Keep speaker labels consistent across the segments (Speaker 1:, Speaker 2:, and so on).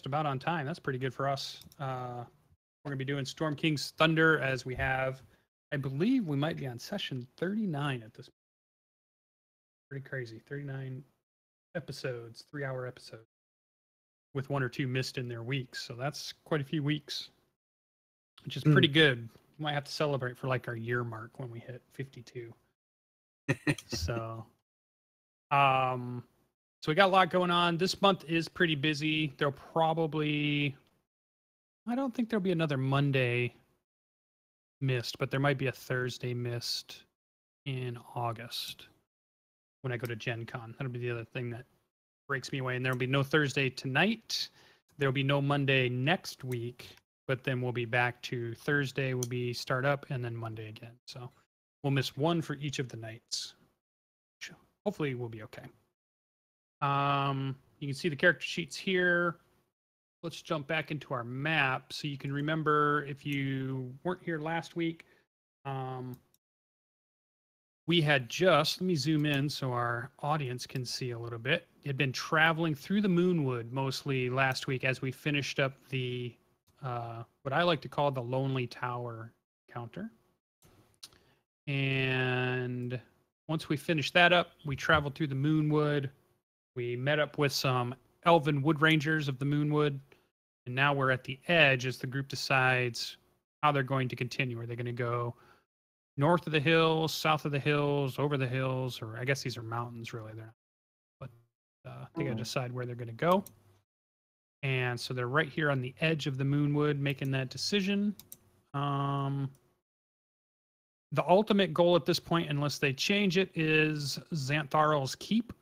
Speaker 1: about on time. That's pretty good for us. We're going to be doing Storm King's Thunder as we have, I believe we might be on session 39 at this point. Pretty crazy. 39 episodes, 3-hour episodes, with 1 or 2 missed in their weeks. So that's quite a few weeks, which is pretty good. We might have to celebrate for like our year mark when we hit 52. So, so we got a lot going on. This month is pretty busy. There'll probably, I don't think there'll be another Monday missed, but there might be a Thursday missed in August when I go to Gen Con. That'll be the other thing that breaks me away. And there'll be no Thursday tonight. There'll be no Monday next week, but then we'll be back to Thursday will be start up and then Monday again. So we'll miss one for each of the nights. Hopefully we'll be okay. You can see the character sheets here. Let's jump back into our map so you can remember if you weren't here last week. We had just, let me zoom in so our audience can see a little bit. Had been traveling through the Moonwood mostly last week as we finished up the, what I like to call the Lonely Tower counter. And once we finished that up, we traveled through the Moonwood. We met up with some Elven Wood Rangers of the Moonwood. And now we're at the edge as the group decides how they're going to continue. Are they going to go north of the hills, south of the hills, over the hills, or I guess these are mountains really. They're not, but they got to decide where they're going to go. And so they're right here on the edge of the Moonwood making that decision. The ultimate goal at this point, unless they change it, is Xantharl's Keep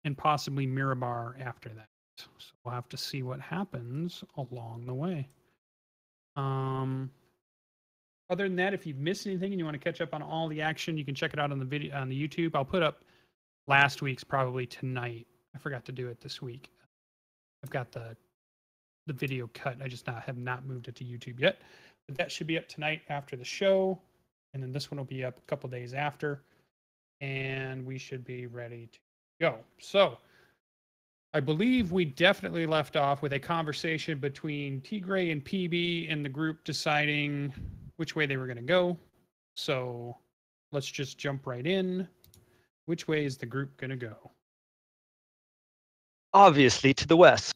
Speaker 1: and possibly Mirabar after that. So we'll have to see what happens along the way. Other than that, if you've missed anything and you want to catch up on all the action, you can check it out on the video on the YouTube. I'll put up last week's probably tonight. I forgot to do it this week. I've got the video cut. I just have not moved it to YouTube yet. But that should be up tonight after the show. And then this one will be up a couple days after. And we should be ready to go. So I believe we definitely left off with a conversation between Tigray and PB and the group deciding which way they were going to go. So let's just jump right in. Which way is the group going to go?
Speaker 2: Obviously to the west.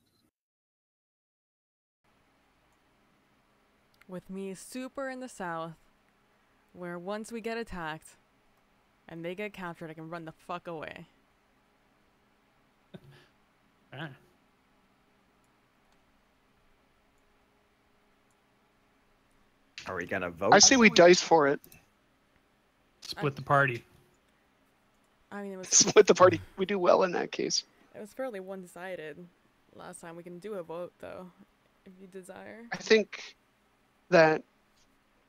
Speaker 3: With me super in the south, where once we get attacked and they get captured, I can run the fuck away.
Speaker 1: Ah.
Speaker 4: Are we gonna vote?
Speaker 5: I say we dice for it.
Speaker 1: Split the party.
Speaker 3: I mean, it was
Speaker 5: Split the party. We do well in that case.
Speaker 3: it was fairly one-sided last time. We can do a vote though, if you desire.
Speaker 5: I think that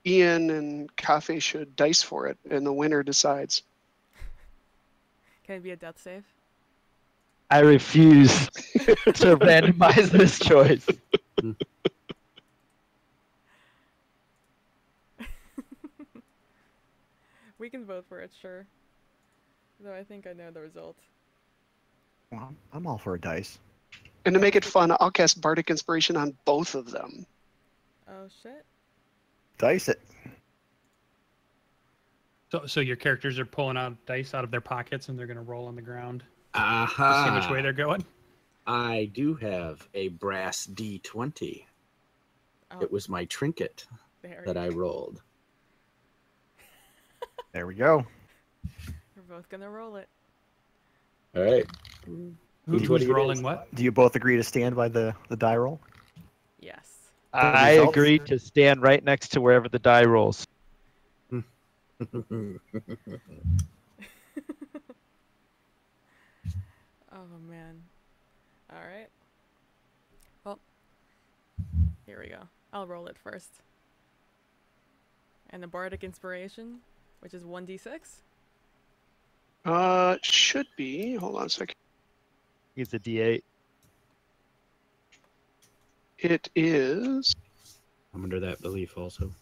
Speaker 5: Ian and Cafe should dice for it, and the winner decides.
Speaker 3: Can it be a death save?
Speaker 2: I refuse to randomize this choice.
Speaker 3: We can vote for it, sure. Though I think I know the result.
Speaker 4: Well, I'm all for a dice.
Speaker 5: And to make it fun, I'll cast Bardic Inspiration on both of them.
Speaker 3: Oh shit.
Speaker 4: Dice it.
Speaker 1: So your characters are pulling out dice out of their pockets and they're going to roll on the ground
Speaker 6: Aha!
Speaker 1: to see which way they're going?
Speaker 6: I do have a brass D20.
Speaker 3: Oh,
Speaker 6: It was my trinket
Speaker 3: there
Speaker 6: that
Speaker 3: you
Speaker 6: I
Speaker 3: go.
Speaker 6: rolled.
Speaker 4: There we go.
Speaker 3: We're both gonna roll it.
Speaker 6: All right.
Speaker 1: Who's
Speaker 6: What do you
Speaker 1: rolling
Speaker 6: do?
Speaker 1: what?
Speaker 4: Do you both agree to stand by the die roll?
Speaker 3: Yes.
Speaker 2: I
Speaker 4: results?
Speaker 2: agree to stand right next to wherever the die rolls.
Speaker 3: Oh man. Alright. Well, here we go. I'll roll it first. And the Bardic Inspiration, which is 1d6.
Speaker 5: Should be. Hold on a second.
Speaker 2: It's a D8.
Speaker 5: It is.
Speaker 6: I'm under that belief also.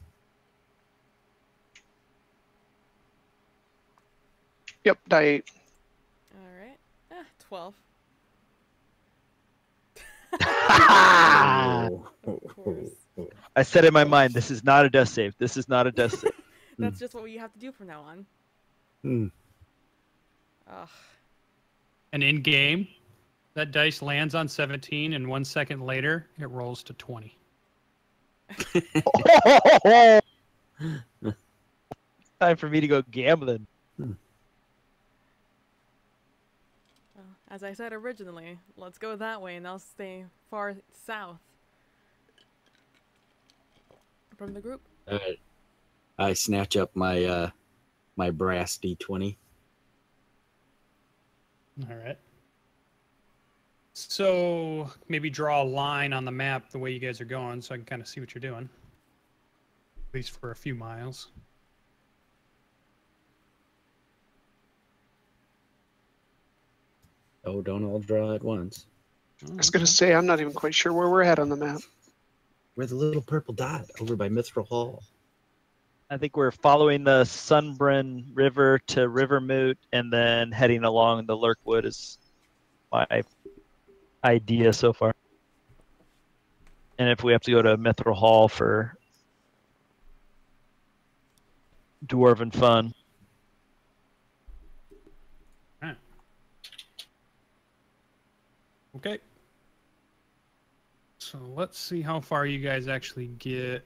Speaker 5: Yep, die 8.
Speaker 3: Alright. 12. Of course.
Speaker 2: I said in my mind, this is not a death save. This is not a death save.
Speaker 3: That's just what you have to do from now on.
Speaker 6: Hmm.
Speaker 3: Ugh.
Speaker 1: And in game, that dice lands on 17, and 1 second later, it rolls to 20.
Speaker 2: Time for me to go gambling.
Speaker 3: Well, as I said originally, let's go that way and I'll stay far south from the group.
Speaker 6: Alright. I snatch up my my brass D20.
Speaker 1: All right. So maybe draw a line on the map the way you guys are going so I can kind of see what you're doing. At least for a few miles.
Speaker 6: Oh, don't all draw at once.
Speaker 5: I was going to say, I'm not even quite sure where we're at on the map.
Speaker 6: We're the little purple dot over by Mithril Hall.
Speaker 2: I think we're following the Sunburn River to Rivermoot and then heading along the Lurkwood is my idea so far. And if we have to go to Mithril Hall for dwarven fun.
Speaker 1: Okay. So let's see how far you guys actually get.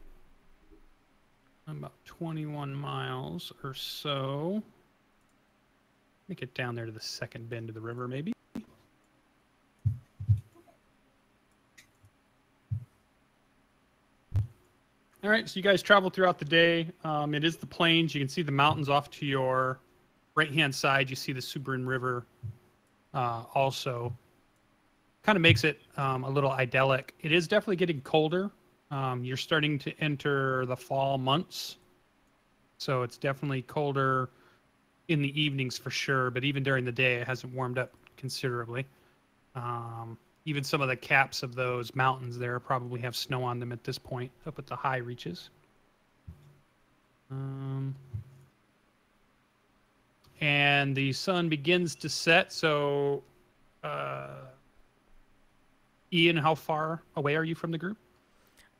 Speaker 1: About 21 miles or so. Make it down there to the second bend of the river, maybe. All right, so you guys travel throughout the day. It is the plains. You can see the mountains off to your right-hand side. You see the Subrin River also. Kind of makes it a little idyllic. It is definitely getting colder. You're starting to enter the fall months. So it's definitely colder in the evenings for sure. But even during the day, it hasn't warmed up considerably. Even some of the caps of those mountains there probably have snow on them at this point, up at the high reaches. And the sun begins to set. So, Ian, how far away are you from the group?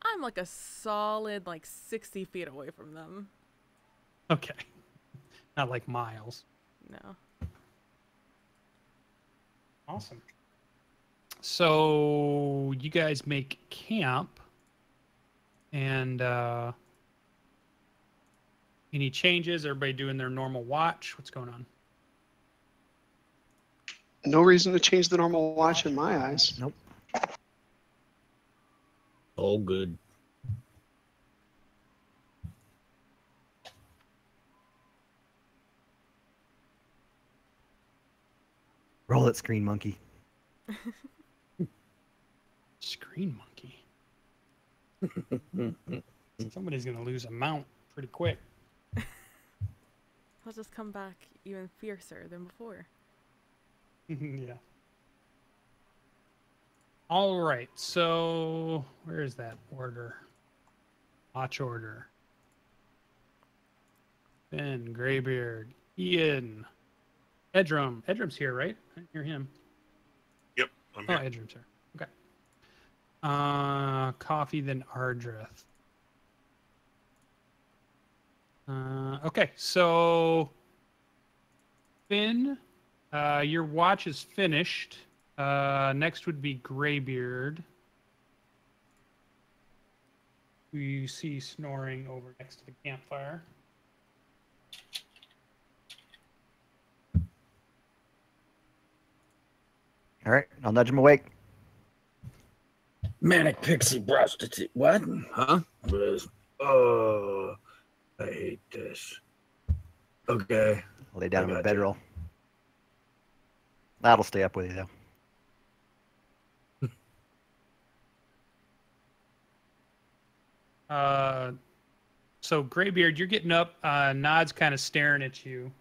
Speaker 3: I'm like a solid 60 feet away from them.
Speaker 1: Okay. Not like miles.
Speaker 3: No.
Speaker 1: Awesome. So you guys make camp, and any changes? Everybody doing their normal watch? What's going on?
Speaker 5: No reason to change the normal watch in my eyes.
Speaker 4: Nope.
Speaker 6: All good.
Speaker 4: Roll it, Screen Monkey.
Speaker 1: Screen monkey. Somebody's gonna lose a mount pretty quick.
Speaker 3: I'll just come back even fiercer than before.
Speaker 1: Yeah. All right. So where is that order? Watch order. Ben, Greybeard, Ian, Edrum. Edrum's here, right? I didn't hear him.
Speaker 7: Yep, I'm
Speaker 1: Oh,
Speaker 7: here.
Speaker 1: Edrum's here. Okay. Coffee, then Ardrith. Okay, so Finn, your watch is finished. Next would be Greybeard, who you see snoring over next to the campfire.
Speaker 4: All right, I'll nudge him awake.
Speaker 6: Manic pixie prostitute. What? Huh? Oh, I hate this. Okay.
Speaker 4: I'll lay down on
Speaker 6: I
Speaker 4: my
Speaker 6: got you.
Speaker 4: bedroll. That'll stay up with you, though.
Speaker 1: So Greybeard, you're getting up. Nod's kind of staring at you,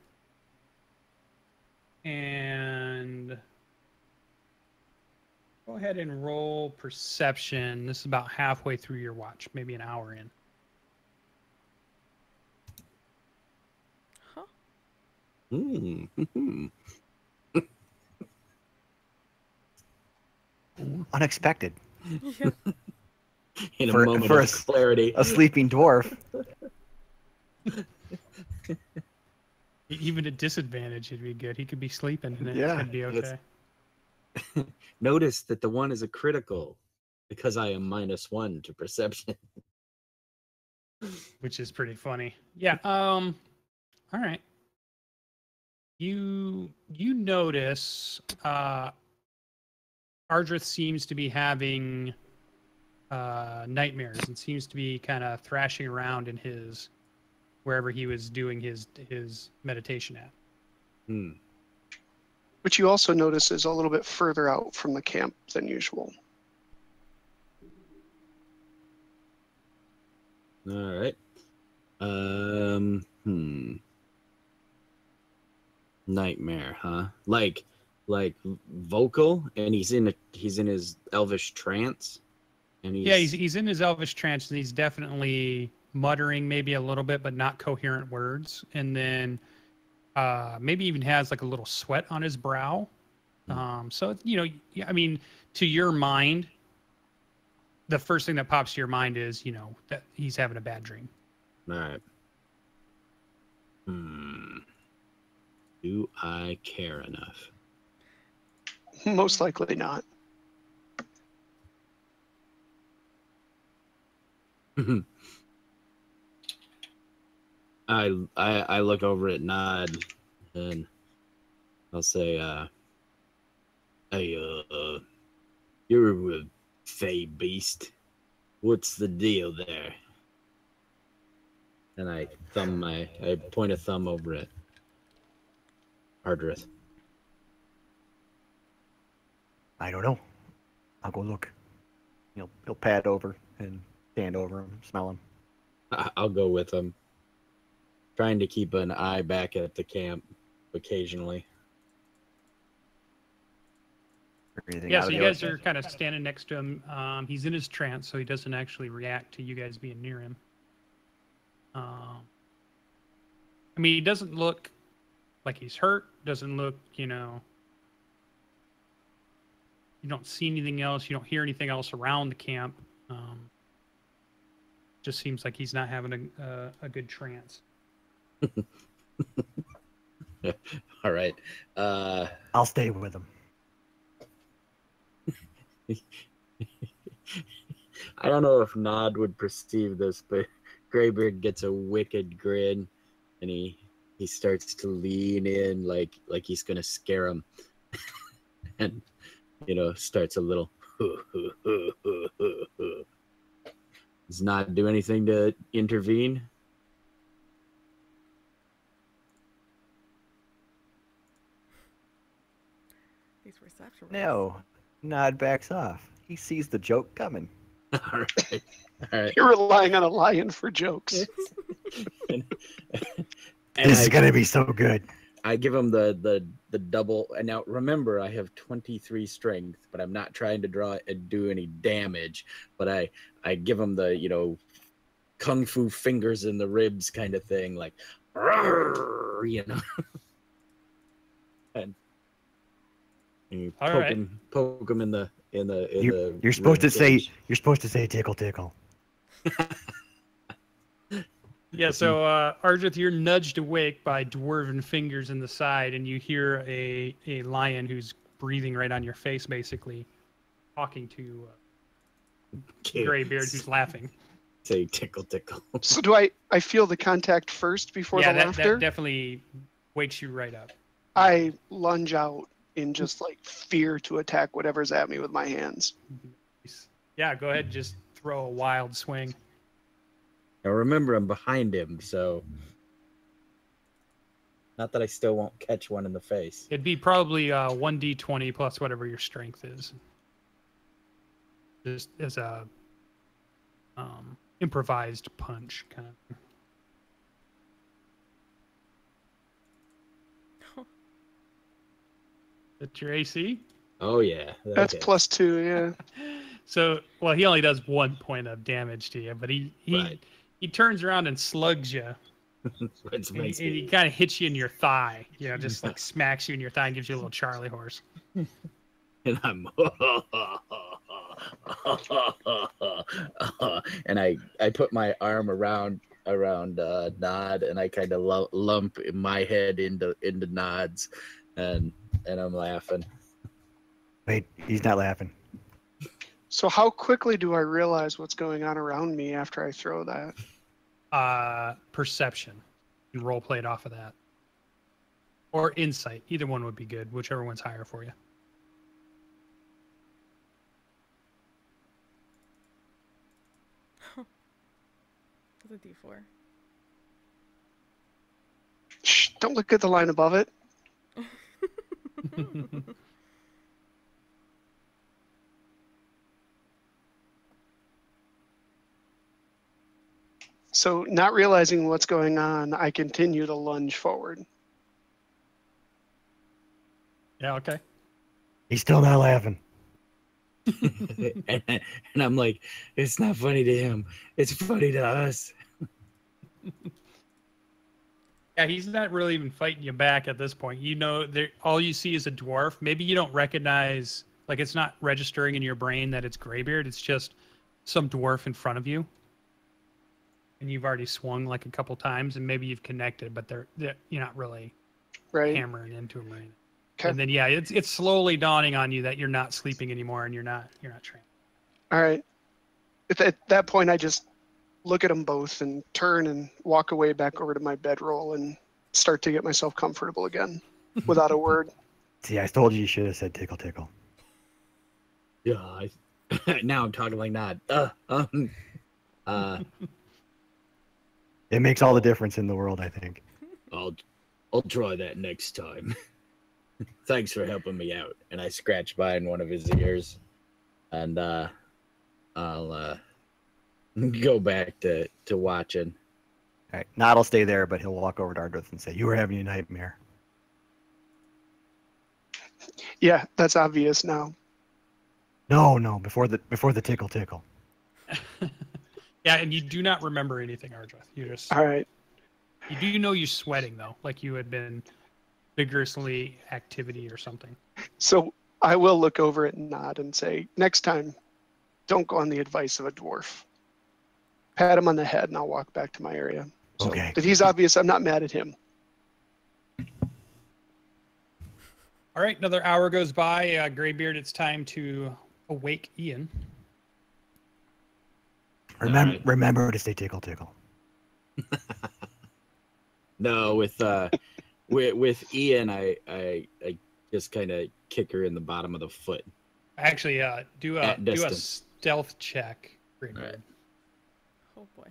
Speaker 1: and go ahead and roll perception. This is about halfway through your watch, maybe an hour in.
Speaker 3: Huh?
Speaker 4: Unexpected.
Speaker 3: Yeah.
Speaker 6: in a
Speaker 4: For-
Speaker 6: moment
Speaker 4: for
Speaker 6: of clarity.
Speaker 4: A sleeping dwarf.
Speaker 1: Even at disadvantage, it'd be good. He could be sleeping, and
Speaker 4: Yeah,
Speaker 1: it'd be
Speaker 6: it's-
Speaker 1: okay.
Speaker 6: Notice that the 1 is a critical because I am -1 to perception.
Speaker 1: Which is pretty funny. Yeah. All right. You notice Ardrith seems to be having nightmares and seems to be kind of thrashing around in his wherever he was doing his meditation at.
Speaker 6: Hmm.
Speaker 5: Which you also notice is a little bit further out from the camp than usual.
Speaker 6: All right. Nightmare, huh? Like vocal, and he's in his elvish trance, and
Speaker 1: He's in his elvish trance, and he's definitely muttering maybe a little bit, but not coherent words. And then maybe even has like a little sweat on his brow. So I mean, to your mind, the first thing that pops to your mind is that he's having a bad dream.
Speaker 6: All right. Do I care enough?
Speaker 5: Most likely not.
Speaker 6: I look over at Nod, and I'll say, "Hey, you're a fey beast. What's the deal there?" And I point a thumb over at Ardrith.
Speaker 4: I don't know. I'll go look. He'll pad over and stand over him, smell him.
Speaker 6: I'll go with him, trying to keep an eye back at the camp occasionally.
Speaker 4: Anything
Speaker 1: Yeah,
Speaker 4: out
Speaker 1: so
Speaker 4: of
Speaker 1: you
Speaker 4: the
Speaker 1: guys
Speaker 4: ordinary?
Speaker 1: are kind of standing next to him. He's in his trance, so he doesn't actually react to you guys being near him. I mean, he doesn't look like he's hurt. Doesn't look, you don't see anything else. You don't hear anything else around the camp. Just seems like he's not having a good trance.
Speaker 6: All right.
Speaker 4: I'll stay with him.
Speaker 6: I don't know if Nod would perceive this, but Greybeard gets a wicked grin, and he starts to lean in like he's gonna scare him, and starts a little. Does Nod do anything to intervene?
Speaker 3: These reception rolls.
Speaker 4: No. Nod backs off. He sees the joke coming.
Speaker 6: All right. All right.
Speaker 5: You're relying on a lion for jokes.
Speaker 6: And
Speaker 4: This is gonna be so good.
Speaker 6: I give him the double. And now remember, I have 23 strength, but I'm not trying to draw and do any damage. But I give him the kung fu fingers in the ribs kind of thing, like, and you
Speaker 1: All
Speaker 6: poke
Speaker 1: right.
Speaker 6: him in the
Speaker 4: You're supposed to
Speaker 6: rib
Speaker 4: say
Speaker 6: cage.
Speaker 4: tickle tickle.
Speaker 1: Yeah, so Ardrith, you're nudged awake by dwarven fingers in the side, and you hear a lion who's breathing right on your face, basically, talking to Greybeard, who's laughing.
Speaker 6: Say tickle tickle.
Speaker 5: So do I feel the contact first before
Speaker 1: Yeah,
Speaker 5: the
Speaker 1: that
Speaker 5: laughter?
Speaker 1: definitely wakes you right up.
Speaker 5: I lunge out in just like fear to attack whatever's at me with my hands.
Speaker 1: Yeah, go ahead, just throw a wild swing.
Speaker 6: Now remember, I'm behind him, so not that I still won't catch one in the face.
Speaker 1: It'd be probably 1d20 plus whatever your strength is. Just as a improvised punch kind of. That's your AC?
Speaker 6: Oh yeah,
Speaker 5: That's
Speaker 6: okay.
Speaker 5: +2, yeah.
Speaker 1: So, well, he only does 1 point of damage to you, but he
Speaker 6: Right.
Speaker 1: he turns around and slugs you.
Speaker 6: It's
Speaker 1: And
Speaker 6: my
Speaker 1: he kind of hits you in your thigh, just like smacks you in your thigh and gives you a little Charlie horse.
Speaker 6: and I'm and I put my arm around Nod, and I kind of lump my head into Nod's, and I'm laughing.
Speaker 4: Wait, he's not laughing.
Speaker 5: So how quickly do I realize what's going on around me after I throw that?
Speaker 1: Perception. You can role play it off of that. Or insight. Either one would be good, whichever one's higher for you.
Speaker 3: It's a D4.
Speaker 5: Shh, don't look at the line above it. So not realizing what's going on, I continue to lunge forward.
Speaker 1: Yeah, okay.
Speaker 4: He's still not laughing.
Speaker 6: and I'm like, it's not funny to him. It's funny to us.
Speaker 1: Yeah, he's not really even fighting you back at this point. You know, all you see is a dwarf. Maybe you don't recognize, like it's not registering in your brain that it's Greybeard. It's just some dwarf in front of you. And you've already swung like a couple times, and maybe you've connected, but you're not really hammering into him right now.
Speaker 5: Okay.
Speaker 1: And then yeah, it's slowly dawning on you that you're not sleeping anymore, and you're not trained.
Speaker 5: All right. At that point, I just look at them both and turn and walk away back over to my bedroll and start to get myself comfortable again without a word.
Speaker 4: See, I told you should have said tickle tickle.
Speaker 6: Yeah, now I'm talking like Nod.
Speaker 4: It makes all the difference in the world, I think.
Speaker 6: I'll try that next time. Thanks for helping me out. And I scratch behind one of his ears, and I'll go back to watching.
Speaker 4: All right, Nod'll stay there, but he'll walk over to Ardwith and say, "You were having a nightmare."
Speaker 5: Yeah, that's obvious now.
Speaker 4: No, before the tickle tickle.
Speaker 1: Yeah, and you do not remember anything, Ardwith. You just
Speaker 5: All right.
Speaker 1: You do know you're sweating though, like you had been vigorously activity or something.
Speaker 5: So I will look over at Nod and say, next time, don't go on the advice of a dwarf. Pat him on the head, and I'll walk back to my area. So
Speaker 4: Okay.
Speaker 5: if he's obvious, I'm not mad at him.
Speaker 1: All right, another hour goes by. Greybeard, it's time to awake Ian.
Speaker 4: Remember to say tickle tickle.
Speaker 6: No, with Ian, I just kind of kick her in the bottom of the foot.
Speaker 1: Actually, do a
Speaker 6: distance.
Speaker 1: stealth check, Greybeard.
Speaker 6: Right.
Speaker 3: Oh boy.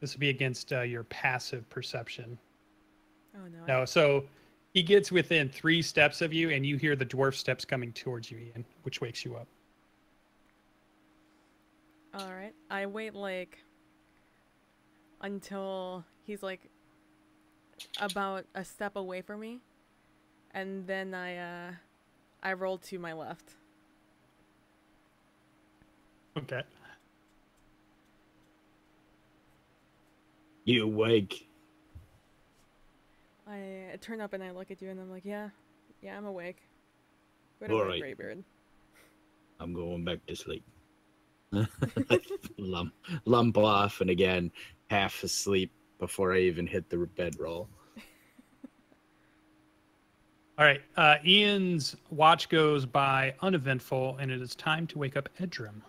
Speaker 1: This would be against your passive perception.
Speaker 3: Oh no.
Speaker 1: No, so he gets within 3 steps of you, and you hear the dwarf steps coming towards you, Ian, which wakes you up.
Speaker 3: All right. I wait like until he's like about a step away from me, and then I roll to my left.
Speaker 1: Okay.
Speaker 6: You awake?
Speaker 3: I turn up and I look at you and I'm like, yeah, I'm awake. What
Speaker 6: All
Speaker 3: about
Speaker 6: right.
Speaker 3: Greybeard?
Speaker 6: I'm going back to sleep. lump off, and again, half asleep before I even hit the bedroll.
Speaker 1: All right. Ian's watch goes by uneventful, and it is time to wake up Edrim.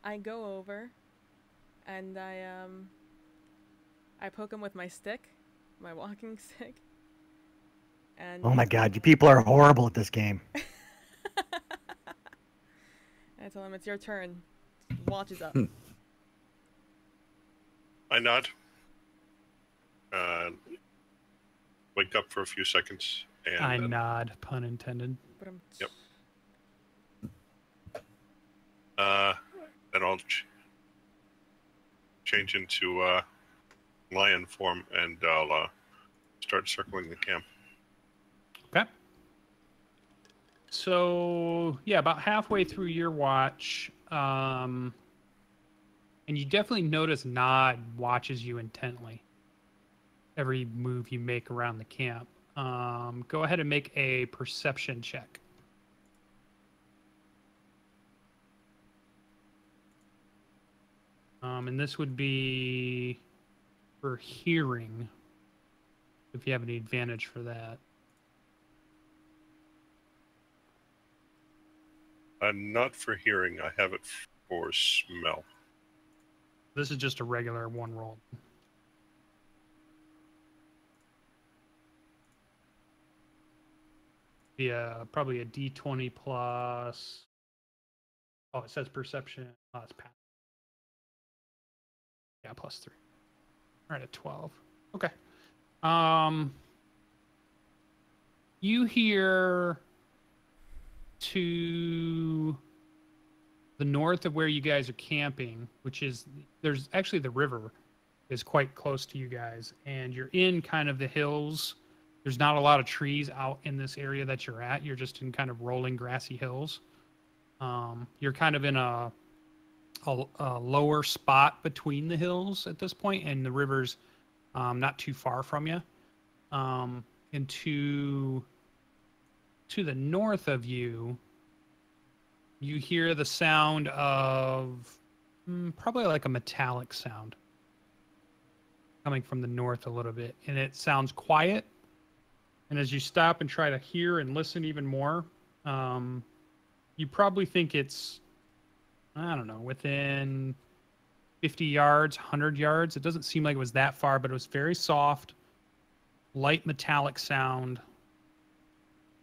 Speaker 3: I go over and I poke him with my stick, my walking stick. And
Speaker 4: Oh my God, you people are horrible at this game.
Speaker 3: I tell him it's your turn. Watch is up.
Speaker 7: I nod. Wake up for a few seconds. And
Speaker 1: I
Speaker 7: then,
Speaker 1: nod, pun intended.
Speaker 3: But I'm
Speaker 7: Yep. Then I'll change into lion form, and I'll start circling the camp.
Speaker 1: Okay. So, yeah, about halfway through your watch, and you definitely notice Nod watches you intently. every move you make around the camp. Go ahead and make a perception check. And this would be for hearing, if you have any advantage for that.
Speaker 7: Not for hearing. I have it for smell.
Speaker 1: This is just a regular one roll. Be probably a D20 plus. Oh, it says perception. Oh, it's passive. Yeah, plus 3. All right, at 12. Okay. You hear to the north of where you guys are camping, which is, there's actually the river is quite close to you guys, and you're in kind of the hills. There's not a lot of trees out in this area that you're at. You're just in kind of rolling grassy hills. You're kind of in a lower spot between the hills at this point, and the river's not too far from you. And to the north of you, you hear the sound of probably like a metallic sound coming from the north a little bit, and it sounds quiet. And as you stop and try to hear and listen even more, you probably think it's, I don't know, within 50 yards, 100 yards. It doesn't seem like it was that far, but it was very soft, light metallic sound,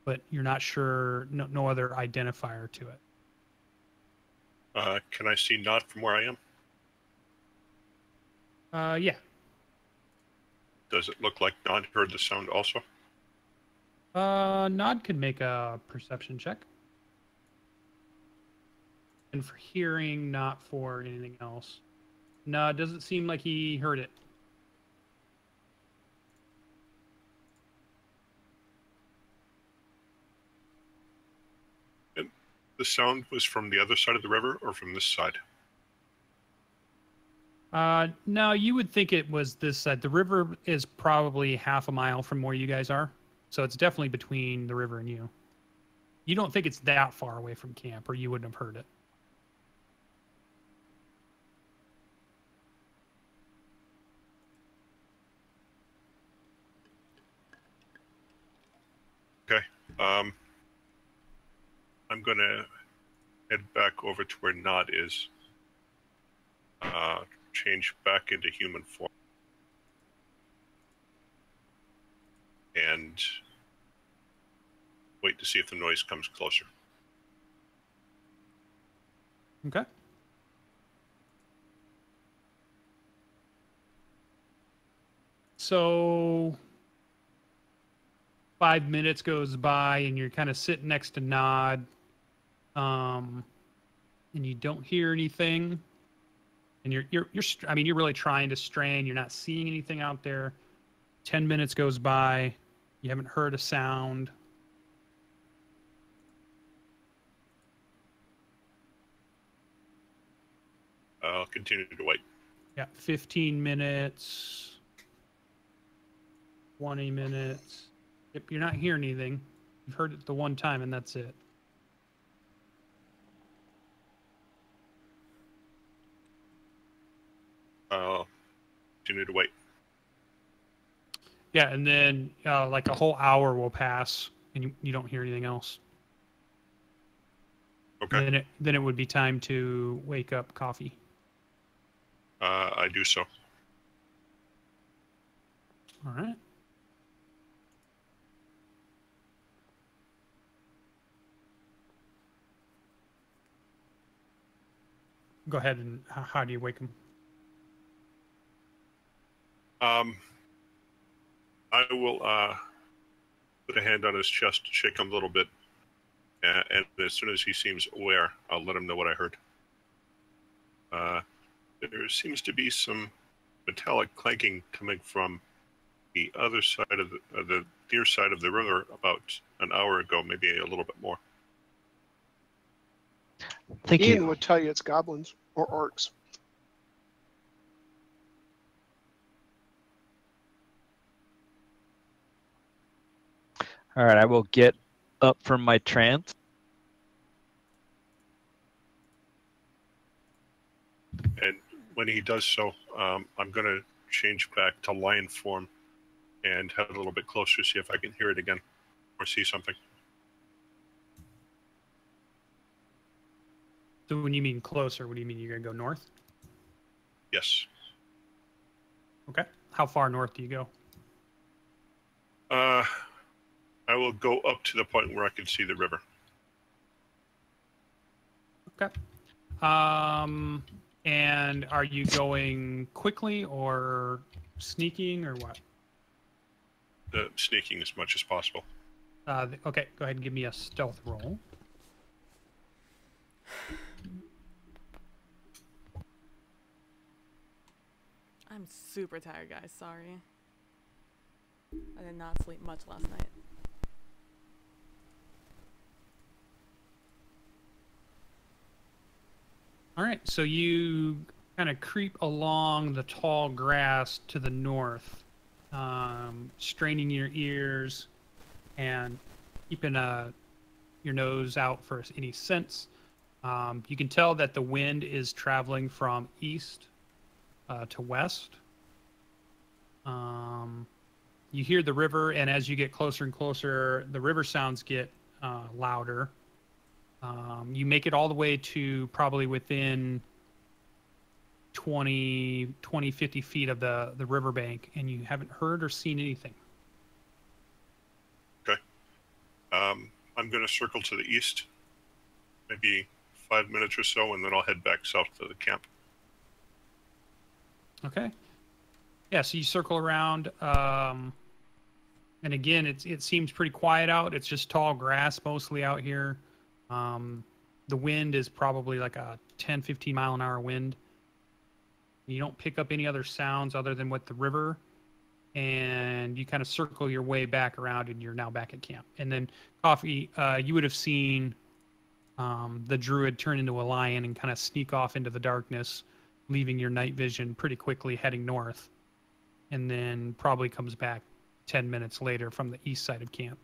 Speaker 1: but you're not sure, no other identifier to it.
Speaker 7: Can I see Nod from where I am?
Speaker 1: Yeah.
Speaker 7: Does it look like Nod heard the sound also?
Speaker 1: Nod could make a perception check. And for hearing, not for anything else. No, it doesn't seem like he heard it.
Speaker 7: And the sound was from the other side of the river or from this side?
Speaker 1: No, you would think it was this side. The river is probably half a mile from where you guys are. So it's definitely between the river and you. You don't think it's that far away from camp, or you wouldn't have heard it.
Speaker 7: Okay. I'm going to head back over to where Nod is. Change back into human form. And wait to see if the noise comes closer.
Speaker 1: Okay. So 5 minutes goes by and you're kind of sitting next to Nod, and you don't hear anything, and you're I mean, you're really trying to strain. You're not seeing anything out there. 10 minutes goes by. You haven't heard a sound.
Speaker 7: I'll continue to wait.
Speaker 1: Yeah, 15 minutes. 20 minutes. Yep, you're not hearing anything. You've heard it the one time, and that's it.
Speaker 7: I'll continue to wait.
Speaker 1: Yeah, and then like a whole hour will pass, and you don't hear anything else.
Speaker 7: Okay.
Speaker 1: And then it would be time to wake up Coffee.
Speaker 7: I do so.
Speaker 1: All right. Go ahead, and how do you wake him?
Speaker 7: I will put a hand on his chest, shake him a little bit, and as soon as he seems aware, I'll let him know what I heard. There seems to be some metallic clanking coming from the other side of the near side of the river about an hour ago, maybe a little bit more.
Speaker 2: Thank
Speaker 5: Ian
Speaker 2: you.
Speaker 5: would tell you it's goblins or orcs.
Speaker 2: All right, I will get up from my trance.
Speaker 7: And when he does so, I'm going to change back to lion form and head a little bit closer, see if I can hear it again or see something.
Speaker 1: So when you mean closer, what do you mean? You're going to go north?
Speaker 7: Yes.
Speaker 1: Okay. How far north do you go?
Speaker 7: I will go up to the point where I can see the river.
Speaker 1: Okay. And are you going quickly or sneaking or what?
Speaker 7: Sneaking as much as possible.
Speaker 1: Okay, go ahead and give me a stealth roll.
Speaker 3: I'm super tired, guys. Sorry. I did not sleep much last night.
Speaker 1: All right, so you kind of creep along the tall grass to the north, straining your ears and keeping your nose out for any scents. You can tell that the wind is traveling from east to west. You hear the river, and as you get closer and closer, the river sounds get louder. You make it all the way to probably within 20, 50 feet of the riverbank, and you haven't heard or seen anything.
Speaker 7: Okay. I'm going to circle to the east, maybe 5 minutes or so, and then I'll head back south to the camp.
Speaker 1: Okay. Yeah, so you circle around, and again, it seems pretty quiet out. It's just tall grass mostly out here. The wind is probably like a 10, 15 mile an hour wind. You don't pick up any other sounds other than with the river, and you kind of circle your way back around, and you're now back at camp. And then Coffee, you would have seen the druid turn into a lion and kind of sneak off into the darkness, leaving your night vision pretty quickly, heading north, and then probably comes back 10 minutes later from the east side of camp.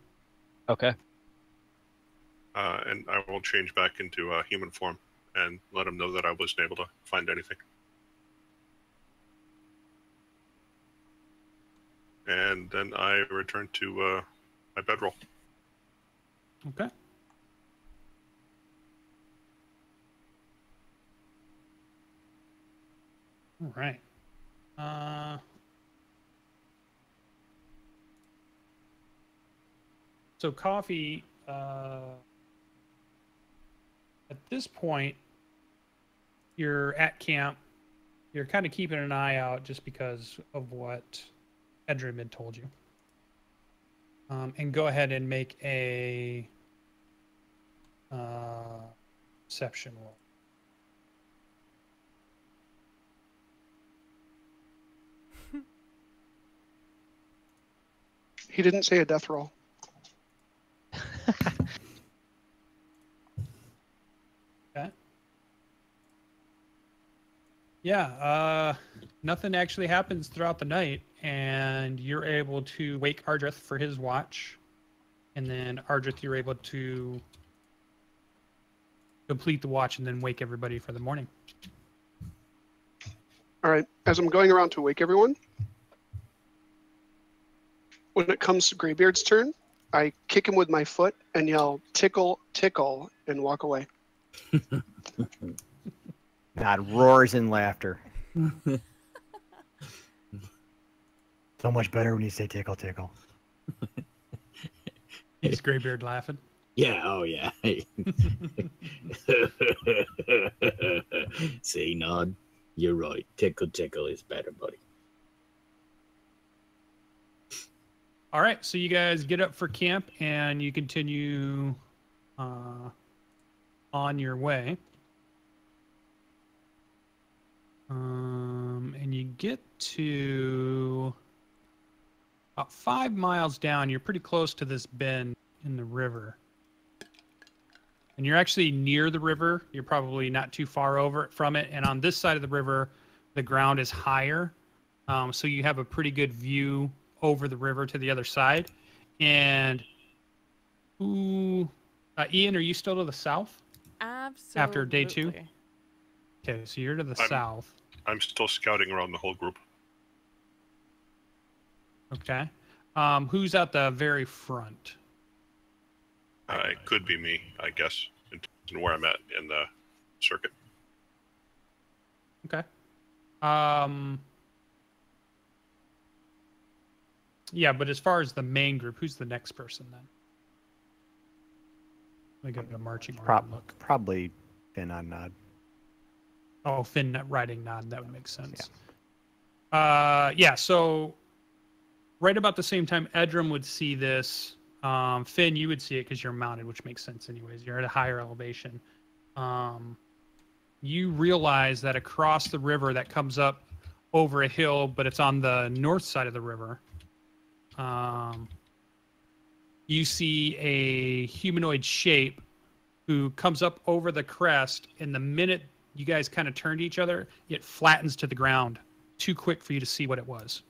Speaker 2: Okay.
Speaker 7: And I will change back into human form and let him know that I wasn't able to find anything. And then I return to my bedroll.
Speaker 1: Okay. All right. So Coffee, at this point, you're at camp. You're kind of keeping an eye out just because of what Edrin had told you. And go ahead and make a perception roll.
Speaker 5: He didn't say a death roll.
Speaker 1: Okay. Yeah, nothing actually happens throughout the night, and you're able to wake Ardrith for his watch, and then Ardrith, you're able to complete the watch and then wake everybody for the morning.
Speaker 5: All right. As I'm going around to wake everyone, when it comes to Greybeard's turn, I kick him with my foot and yell, "Tickle, tickle," and walk away.
Speaker 4: God roars in laughter. So much better when you say tickle, tickle.
Speaker 1: Is Greybeard laughing?
Speaker 6: Yeah, oh yeah. See, Nod, you're right. Tickle, tickle is better, buddy.
Speaker 1: All right, so you guys get up for camp and you continue on your way. And you get to about 5 miles down. You're pretty close to this bend in the river. And you're actually near the river. You're probably not too far over from it. And on this side of the river, the ground is higher. So you have a pretty good view over the river to the other side. And Ooh, Ian, are you still to the south?
Speaker 3: Absolutely.
Speaker 1: After day 2? Okay, so you're to the south.
Speaker 7: I'm still scouting around the whole group.
Speaker 1: Okay. Who's at the very front?
Speaker 7: It could be me, I guess, in where I'm at in the circuit.
Speaker 1: Okay. Yeah, but as far as the main group, who's the next person then? Let me go to marching order and look.
Speaker 4: Probably Finn on Nod.
Speaker 1: Oh, Finn riding Nod, that would make sense. Yeah, so right about the same time Edrum would see this, Finn, you would see it because you're mounted, which makes sense anyways. You're at a higher elevation. You realize that across the river that comes up over a hill, but it's on the north side of the river, you see a humanoid shape who comes up over the crest, and the minute you guys kind of turn to each other, it flattens to the ground too quick for you to see what it was.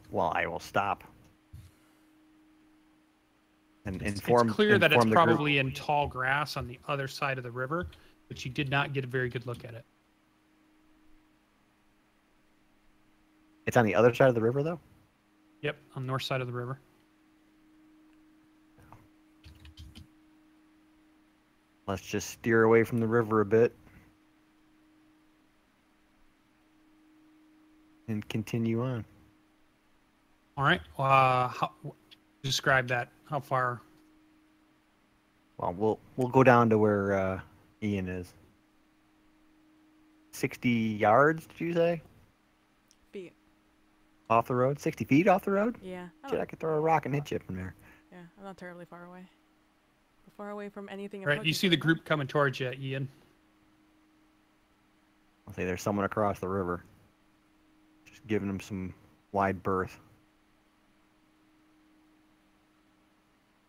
Speaker 4: Well, I will stop. And
Speaker 1: It's
Speaker 4: inform.
Speaker 1: clear that it's
Speaker 4: inform the group.
Speaker 1: probably in tall grass on the other side of the river, but you did not get a very good look at it.
Speaker 4: It's on the other side of the river, though?
Speaker 1: Yep, on the north side of the river.
Speaker 4: Let's just steer away from the river a bit. And continue on.
Speaker 1: All right. Describe that. How far?
Speaker 4: Well, we'll go down to where Ian is. 60 yards, did you say?
Speaker 3: Feet.
Speaker 4: Off the road? 60 feet off the road?
Speaker 3: Yeah.
Speaker 4: Shit, I could throw a rock and hit you from there.
Speaker 3: Yeah, I'm not terribly far away. Far away from anything.
Speaker 1: Right. You see the group coming towards you, Ian.
Speaker 4: I'll say there's someone across the river. Just giving them some wide berth.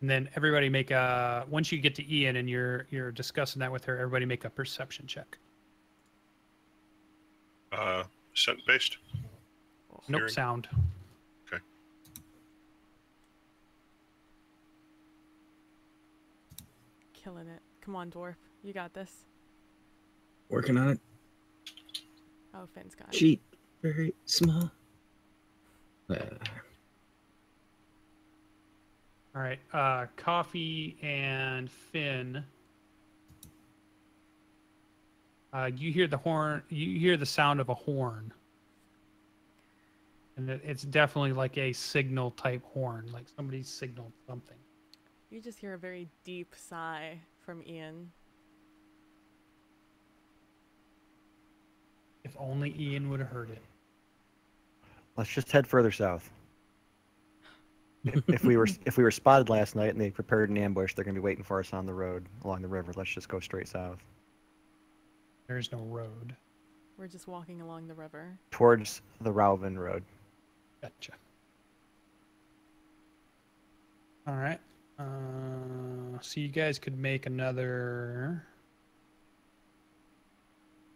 Speaker 1: And then everybody make a. Once you get to Ian and you're discussing that with her, everybody make a perception check.
Speaker 7: Scent based.
Speaker 1: Nope,
Speaker 7: Hearing.
Speaker 1: sound.
Speaker 7: Okay.
Speaker 3: Killing it. Come on, dwarf. You got this.
Speaker 6: Working on it.
Speaker 3: Oh, Finn's got it.
Speaker 6: Sheet. Very small.
Speaker 1: All right. Coffee and Finn. You hear the horn. You hear the sound of a horn, and it's definitely like a signal type horn, like somebody signaled something.
Speaker 3: You just hear a very deep sigh from Ian.
Speaker 1: If only Ian would have heard it.
Speaker 4: Let's just head further south. If we were spotted last night and they prepared an ambush, they're gonna be waiting for us on the road along the river. Let's just go straight south.
Speaker 1: There's no road.
Speaker 3: We're just walking along the river.
Speaker 4: Towards the Rauven Road.
Speaker 1: Gotcha. All right. So you guys could make another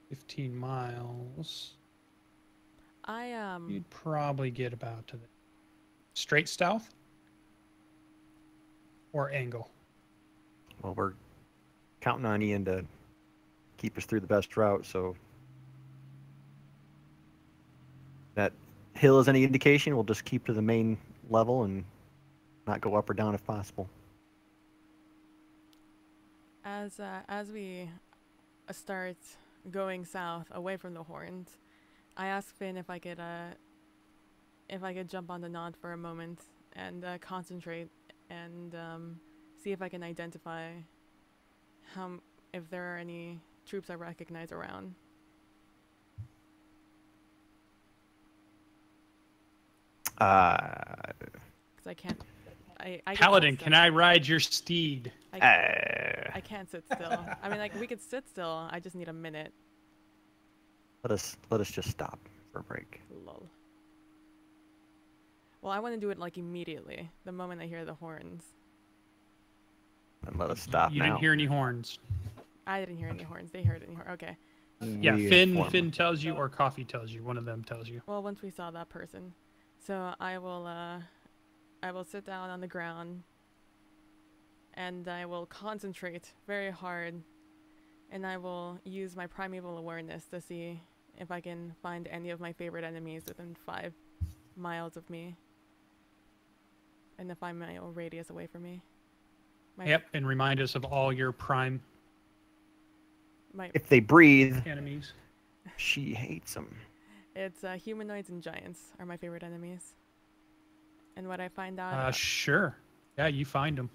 Speaker 1: 15 miles. You'd probably get about to the straight south or angle.
Speaker 4: Well, we're counting on Ian to keep us through the best route, so that hill is any indication, we'll just keep to the main level and not go up or down if possible.
Speaker 3: As we start going south away from the horns, I asked Finn if I could jump on the nod for a moment and concentrate and see if I can identify if there are any troops I recognize around. Because I can't. I
Speaker 1: Paladin,
Speaker 3: can't
Speaker 1: can I ride your steed?
Speaker 3: I can't sit still. I mean, like, we could sit still. I just need a minute.
Speaker 4: Let us just stop for a break.
Speaker 3: Lol. Well, I want to do it like immediately, the moment I hear the horns.
Speaker 4: And let us stop
Speaker 1: You
Speaker 4: now.
Speaker 1: didn't hear any horns.
Speaker 3: I didn't hear any horns. They heard any horns. Okay.
Speaker 1: Yeah,
Speaker 4: We
Speaker 1: Finn
Speaker 4: inform them.
Speaker 1: tells you, or Coffee tells you. One of them tells you.
Speaker 3: Well, once we saw that person, so I will I will sit down on the ground and I will concentrate very hard, and I will use my primeval awareness to see if I can find any of my favorite enemies within 5 miles of me and a 5-mile radius away from me.
Speaker 1: Yep, and remind us of all your prime
Speaker 4: If they breathe,
Speaker 1: enemies.
Speaker 4: she hates them.
Speaker 3: It's humanoids and giants are my favorite enemies. And what I find out,
Speaker 1: Sure. Yeah, you find them.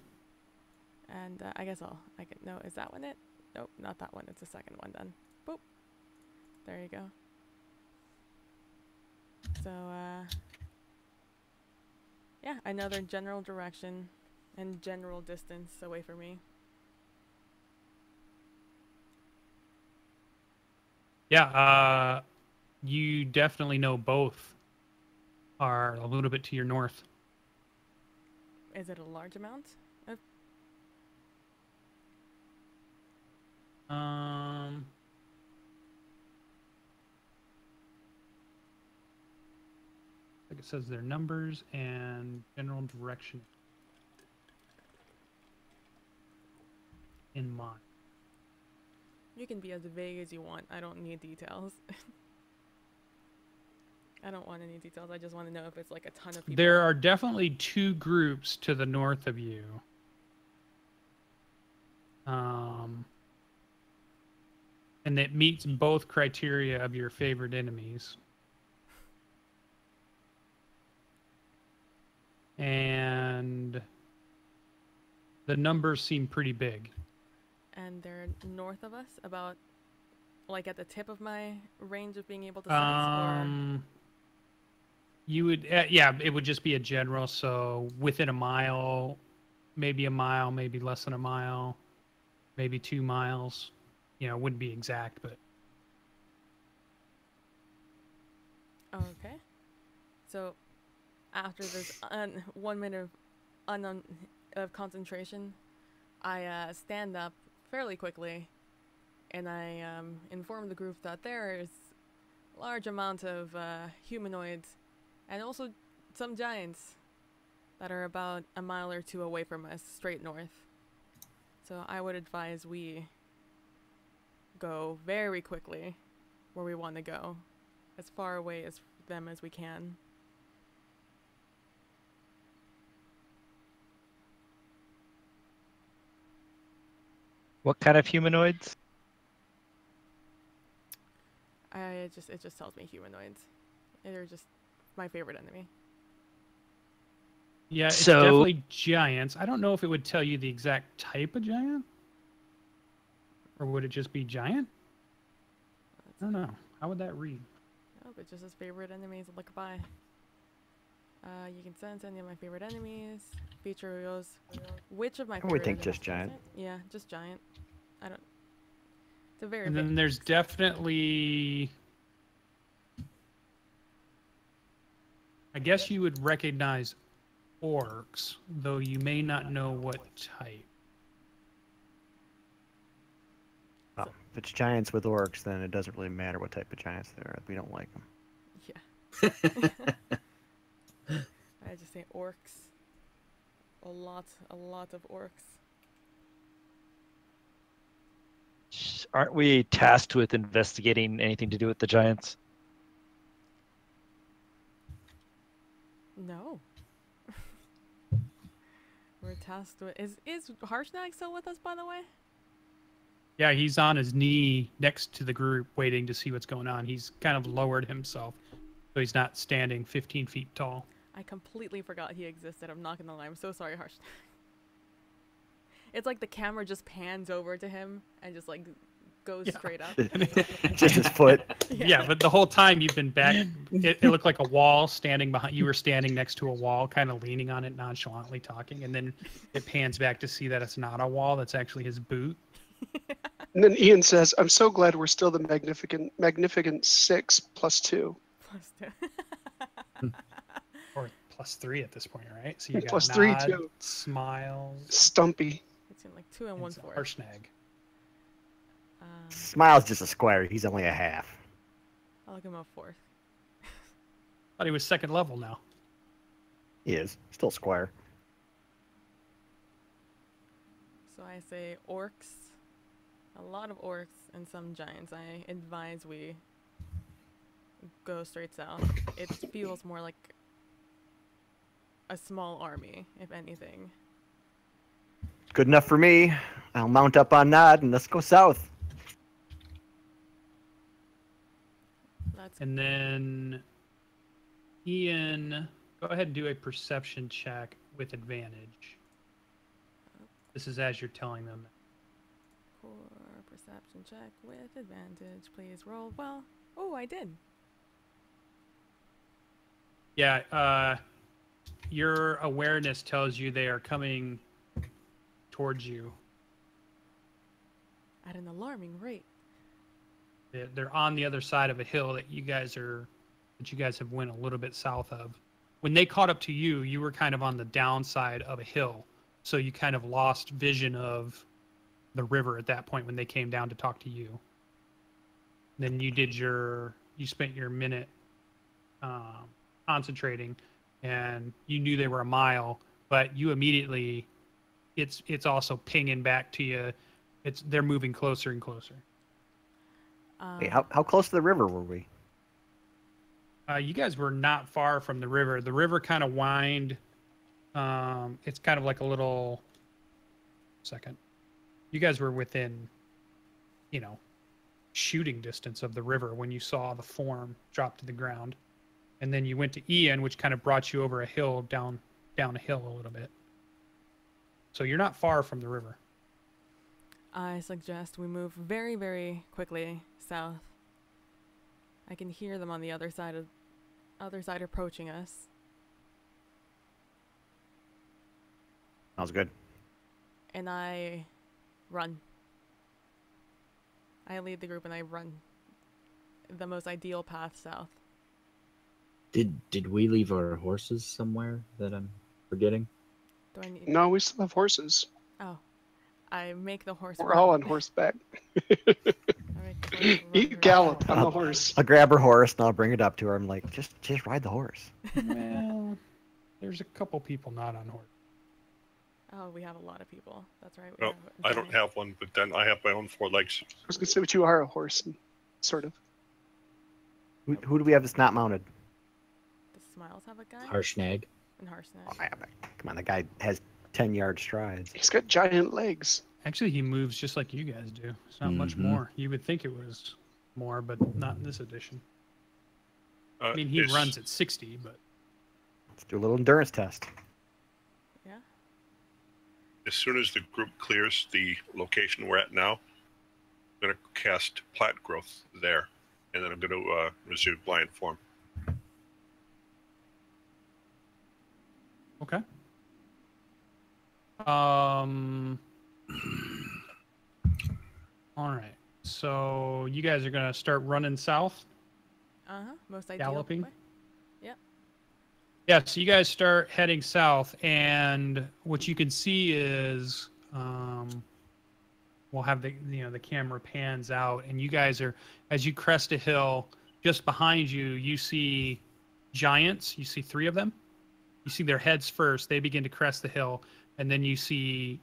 Speaker 3: and I guess I can. No, is that one it? Nope, not that one. It's the second one then. Boop. There you go. So yeah, I know their general direction and general distance away from me.
Speaker 1: Yeah, you definitely know both are a little bit to your north.
Speaker 3: Is it a large amount?
Speaker 1: Like it says their numbers and general direction in mind.
Speaker 3: You can be as vague as you want. I don't need details. I don't want any details. I just want to know if it's like a ton of people.
Speaker 1: There are definitely 2 groups to the north of you. And it meets both criteria of your favorite enemies. And the numbers seem pretty big.
Speaker 3: And they're north of us, about like at the tip of my range of being able to sense, or
Speaker 1: You would, yeah, it would just be a general. So within a mile, maybe less than a mile, maybe 2 miles. You know, it wouldn't be exact, but.
Speaker 3: okay. So after this 1 minute of concentration, I stand up fairly quickly, and I inform the group that there is a large amount of humanoids and also some giants that are about a mile or 2 away from us, straight north. So I would advise we go very quickly where we want to go, as far away as them as we can.
Speaker 2: What kind of humanoids?
Speaker 3: It just tells me humanoids. They're just my favorite enemy.
Speaker 1: Yeah, it's
Speaker 2: So-
Speaker 1: definitely giants. I don't know if it would tell you the exact type of giant. Or would it just be giant? I don't know. How would that read?
Speaker 3: Oh, but just his favorite enemies. Look by. You can sense any of my favorite enemies. Feature reveals which of my
Speaker 4: I
Speaker 3: favorite
Speaker 4: would think
Speaker 3: enemies
Speaker 4: just
Speaker 3: is
Speaker 4: giant.
Speaker 3: it? Yeah, just giant. I don't. It's a very
Speaker 1: And
Speaker 3: big
Speaker 1: then there's
Speaker 3: text.
Speaker 1: definitely. I guess you would recognize orcs, though you may not know what type.
Speaker 4: Well, if it's giants with orcs, then it doesn't really matter what type of giants they are. We don't like them.
Speaker 3: Yeah. I just say orcs. A lot of orcs.
Speaker 2: Aren't we tasked with investigating anything to do with the giants?
Speaker 3: No. We're tasked with. Is Harshnag still with us, by the way?
Speaker 1: Yeah, he's on his knee next to the group waiting to see what's going on. He's kind of lowered himself, so he's not standing 15 feet tall.
Speaker 3: I completely forgot he existed. I'm not gonna lie. I'm so sorry, Harshnag. It's like the camera just pans over to him and just like goes straight up.
Speaker 4: Just his foot.
Speaker 1: Yeah, but the whole time you've been back, it looked like a wall standing behind. You were standing next to a wall, kind of leaning on it, nonchalantly talking, and then it pans back to see that it's not a wall. That's actually his boot.
Speaker 5: And then Ian says, "I'm so glad we're still the magnificent 6 plus 2."
Speaker 3: Plus 2.
Speaker 1: Or +3 at this point, right? So you got
Speaker 5: Plus 3
Speaker 1: nod,
Speaker 5: too.
Speaker 1: smiles,
Speaker 5: Stumpy.
Speaker 3: It's in like 2 and
Speaker 1: and
Speaker 3: 1/4.
Speaker 1: Harshnag.
Speaker 4: Smile's just a square. He's only a half.
Speaker 3: I'll give him a 4th.
Speaker 1: Thought he was second level now.
Speaker 4: He is. Still squire.
Speaker 3: So I say orcs. A lot of orcs and some giants. I advise we go straight south. It feels more like a small army, if anything.
Speaker 4: Good enough for me. I'll mount up on Nod and let's go south.
Speaker 1: And then Ian, go ahead and do a perception check with advantage. This is as you're telling them.
Speaker 3: Core perception check with advantage. Please roll well. Oh, I did.
Speaker 1: Yeah, your awareness tells you they are coming towards you.
Speaker 3: At an alarming rate.
Speaker 1: They're on the other side of a hill that you guys have went a little bit south of. When they caught up to you, you were kind of on the downside of a hill, so you kind of lost vision of the river at that point when they came down to talk to you. Then you spent your minute concentrating, and you knew they were a mile, but you immediately, it's also pinging back to you. They're moving closer and closer.
Speaker 4: Wait, how close to the river were we?
Speaker 1: You guys were not far from the river. The river kind of winds. It's kind of like a little second. You guys were within, shooting distance of the river when you saw the form drop to the ground. And then you went to Ian, which kind of brought you over a hill, down a hill a little bit. So you're not far from the river.
Speaker 3: I suggest we move very, very quickly south. I can hear them on the other side approaching us.
Speaker 4: Sounds good.
Speaker 3: And I run. I lead the group and I run the most ideal path south.
Speaker 6: Did we leave our horses somewhere that I'm forgetting?
Speaker 3: Do I need?
Speaker 5: No, we still have horses.
Speaker 3: Oh, I make the horse.
Speaker 5: We're
Speaker 3: run.
Speaker 5: all on horseback.
Speaker 3: I make the horse
Speaker 5: You
Speaker 3: run.
Speaker 5: gallop on the horse.
Speaker 4: I'll grab her horse and I'll bring it up to her. I'm like, just ride the horse.
Speaker 1: Well, there's a couple people not on horse.
Speaker 3: Oh, we have a lot of people. That's right.
Speaker 7: No, I don't have one, but then I have my own 4 legs.
Speaker 5: I was going to say, but you are a horse, sort of.
Speaker 4: Who do we have that's not mounted?
Speaker 3: The Smiles have a guy.
Speaker 6: Harshnag.
Speaker 3: And Harshnag.
Speaker 4: Oh, yeah, come on, the guy has 10-yard strides.
Speaker 5: He's got giant legs.
Speaker 1: Actually, he moves just like you guys do. It's not much more. You would think it was more, but not in this edition. I mean, he runs at 60, but...
Speaker 4: Let's do a little endurance test.
Speaker 3: Yeah.
Speaker 7: As soon as the group clears the location we're at now, I'm going to cast plant growth there, and then I'm going to resume blind form.
Speaker 1: Okay. All right. So you guys are gonna start running south,
Speaker 3: Most ideal.
Speaker 1: galloping.
Speaker 3: way. Yep.
Speaker 1: Yeah. So you guys start heading south, and what you can see is, we'll have the camera pans out, and you guys are, as you crest a hill, just behind you, you see giants. You see 3 of them. You see their heads first. They begin to crest the hill, and then you see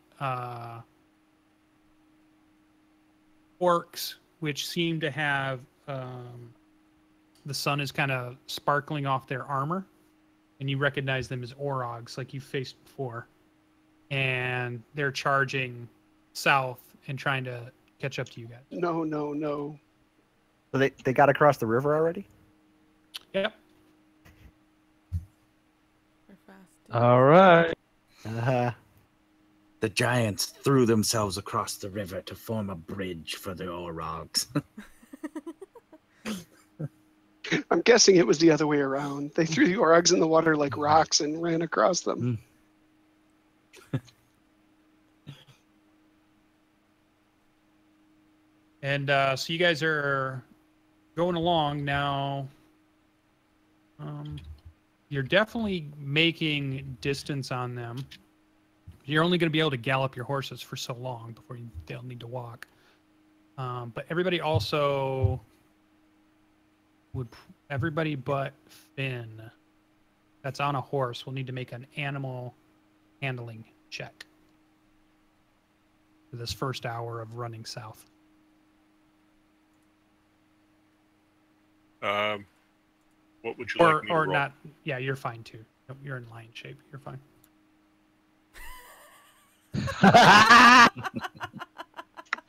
Speaker 1: orcs, which seem to have the sun is kind of sparkling off their armor, and you recognize them as Orogs, like you faced before, and they're charging south and trying to catch up to you guys.
Speaker 5: No.
Speaker 4: So they got across the river already?
Speaker 1: Yep.
Speaker 3: We're fast.
Speaker 2: All right.
Speaker 6: The giants threw themselves across the river to form a bridge for the Orogs.
Speaker 5: I'm guessing it was the other way around. They threw the Orogs in the water like rocks and ran across them.
Speaker 1: And so you guys are going along now. You're definitely making distance on them. You're only going to be able to gallop your horses for so long before they'll need to walk. But everybody also everybody but Finn that's on a horse will need to make an animal handling check for this first hour of running south.
Speaker 7: What would you like me to
Speaker 1: Or
Speaker 7: roll?
Speaker 1: not? Yeah, you're fine too. Nope, you're in lion shape. You're fine.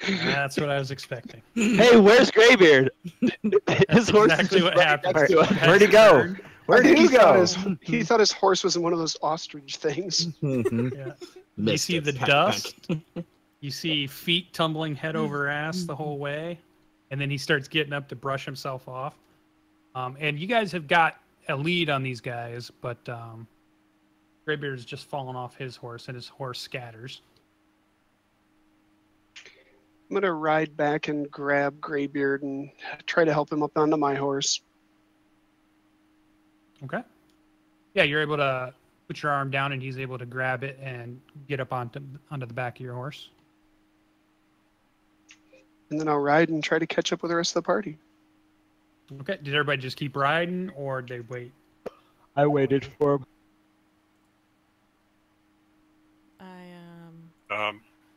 Speaker 1: That's what I was expecting.
Speaker 2: Hey, where's Greybeard? His horse is
Speaker 1: exactly
Speaker 2: just
Speaker 1: what
Speaker 2: right
Speaker 1: happened.
Speaker 2: next to us.
Speaker 4: Where'd he go? Where
Speaker 5: I think
Speaker 4: did you
Speaker 5: he thought
Speaker 4: go?
Speaker 5: he thought his horse was in one of those ostrich things.
Speaker 4: Mhm.
Speaker 1: Yeah. You
Speaker 6: Missed
Speaker 1: see
Speaker 6: it.
Speaker 1: the
Speaker 6: Peck,
Speaker 1: dust. You see feet tumbling head over ass the whole way, and then he starts getting up to brush himself off. And you guys have got a lead on these guys, but Greybeard is just fallen off his horse, and his horse scatters.
Speaker 5: I'm gonna ride back and grab Greybeard and try to help him up onto my horse.
Speaker 1: Okay. Yeah, you're able to put your arm down, and he's able to grab it and get up onto the back of your horse.
Speaker 5: And then I'll ride and try to catch up with the rest of the party.
Speaker 1: Okay. Did everybody just keep riding, or did they wait?
Speaker 2: I waited for him.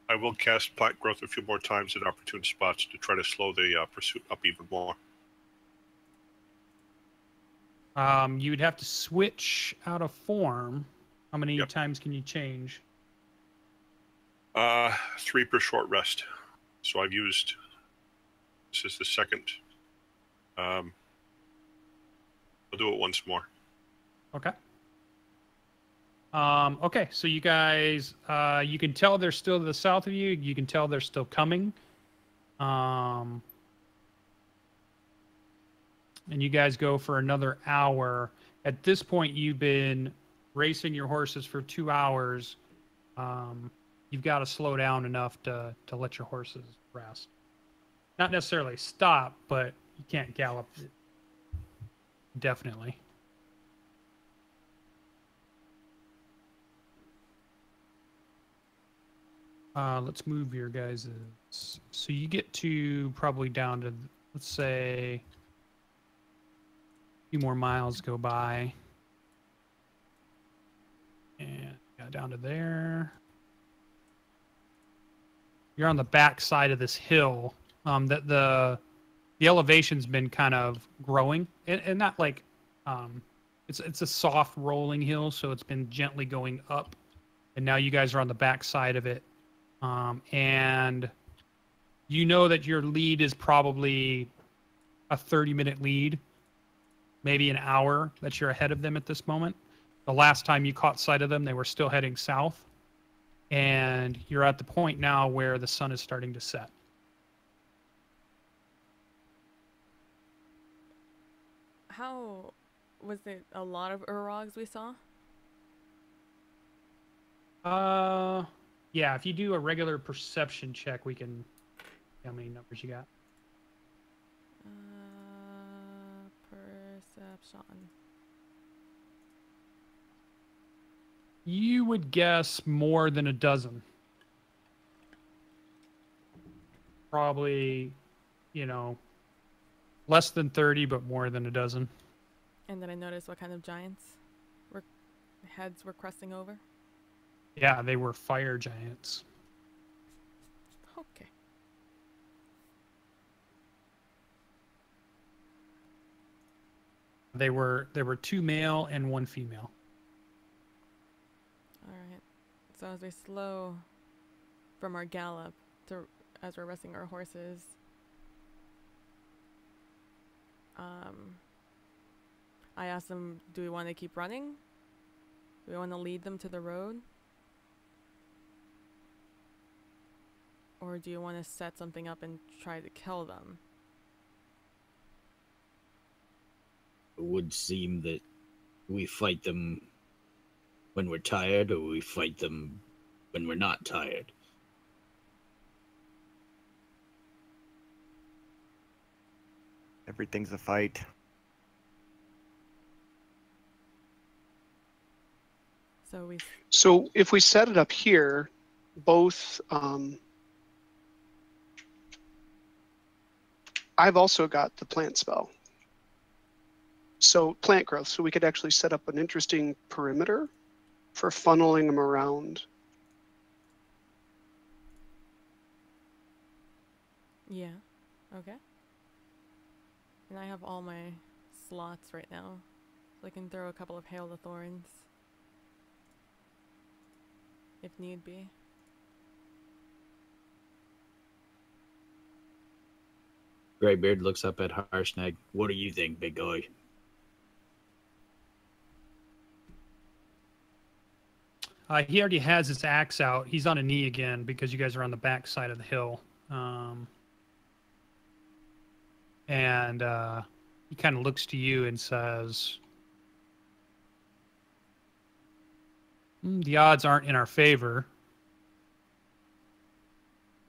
Speaker 7: I will cast Plant Growth a few more times at opportune spots to try to slow the pursuit up even more.
Speaker 1: You would have to switch out of form. How many
Speaker 7: Yep.
Speaker 1: times can you change?
Speaker 7: 3 per short rest. So I've used. This is the second. I'll do it once more.
Speaker 1: Okay. Okay, so you guys, you can tell they're still to the south of you. You can tell they're still coming. And you guys go for another hour. At this point, you've been racing your horses for 2 hours. You've got to slow down enough to let your horses rest. Not necessarily stop, but you can't gallop. Definitely. Let's move your guys'. So you get to probably down to, let's say, a few more miles go by. And yeah, down to there. You're on the back side of this hill. The elevation's been kind of growing, and not like it's a soft rolling hill, so it's been gently going up, and now you guys are on the back side of it. And you know that your lead is probably a 30-minute lead, maybe an hour that you're ahead of them at this moment. The last time you caught sight of them, they were still heading south. And you're at the point now where the sun is starting to set.
Speaker 3: How was it? A lot of Urogs we saw?
Speaker 1: Yeah, if you do a regular perception check, we can how many numbers you got.
Speaker 3: Perception.
Speaker 1: You would guess more than a dozen. Probably, less than 30, but more than a dozen.
Speaker 3: And then I noticed what kind of giants heads were cresting over.
Speaker 1: Yeah, they were fire giants.
Speaker 3: Okay.
Speaker 1: There were 2 male and 1 female.
Speaker 3: All right. So as we slow from our gallop as we're resting our horses, I asked them, do we want to keep running? Do we want to lead them to the road? Or do you want to set something up and try to kill them?
Speaker 6: It would seem that we fight them when we're tired, or we fight them when we're not tired.
Speaker 4: Everything's a fight.
Speaker 5: So if we set it up here, both I've also got the plant spell. So plant growth. So we could actually set up an interesting perimeter for funneling them around.
Speaker 3: Yeah. Okay. And I have all my slots right now, so I can throw a couple of Hail the Thorns if need be.
Speaker 6: Greybeard looks up at Harshnag. What do you think, big guy?
Speaker 1: He already has his axe out. He's on a knee again because you guys are on the back side of the hill. And he kind of looks to you and says, the odds aren't in our favor,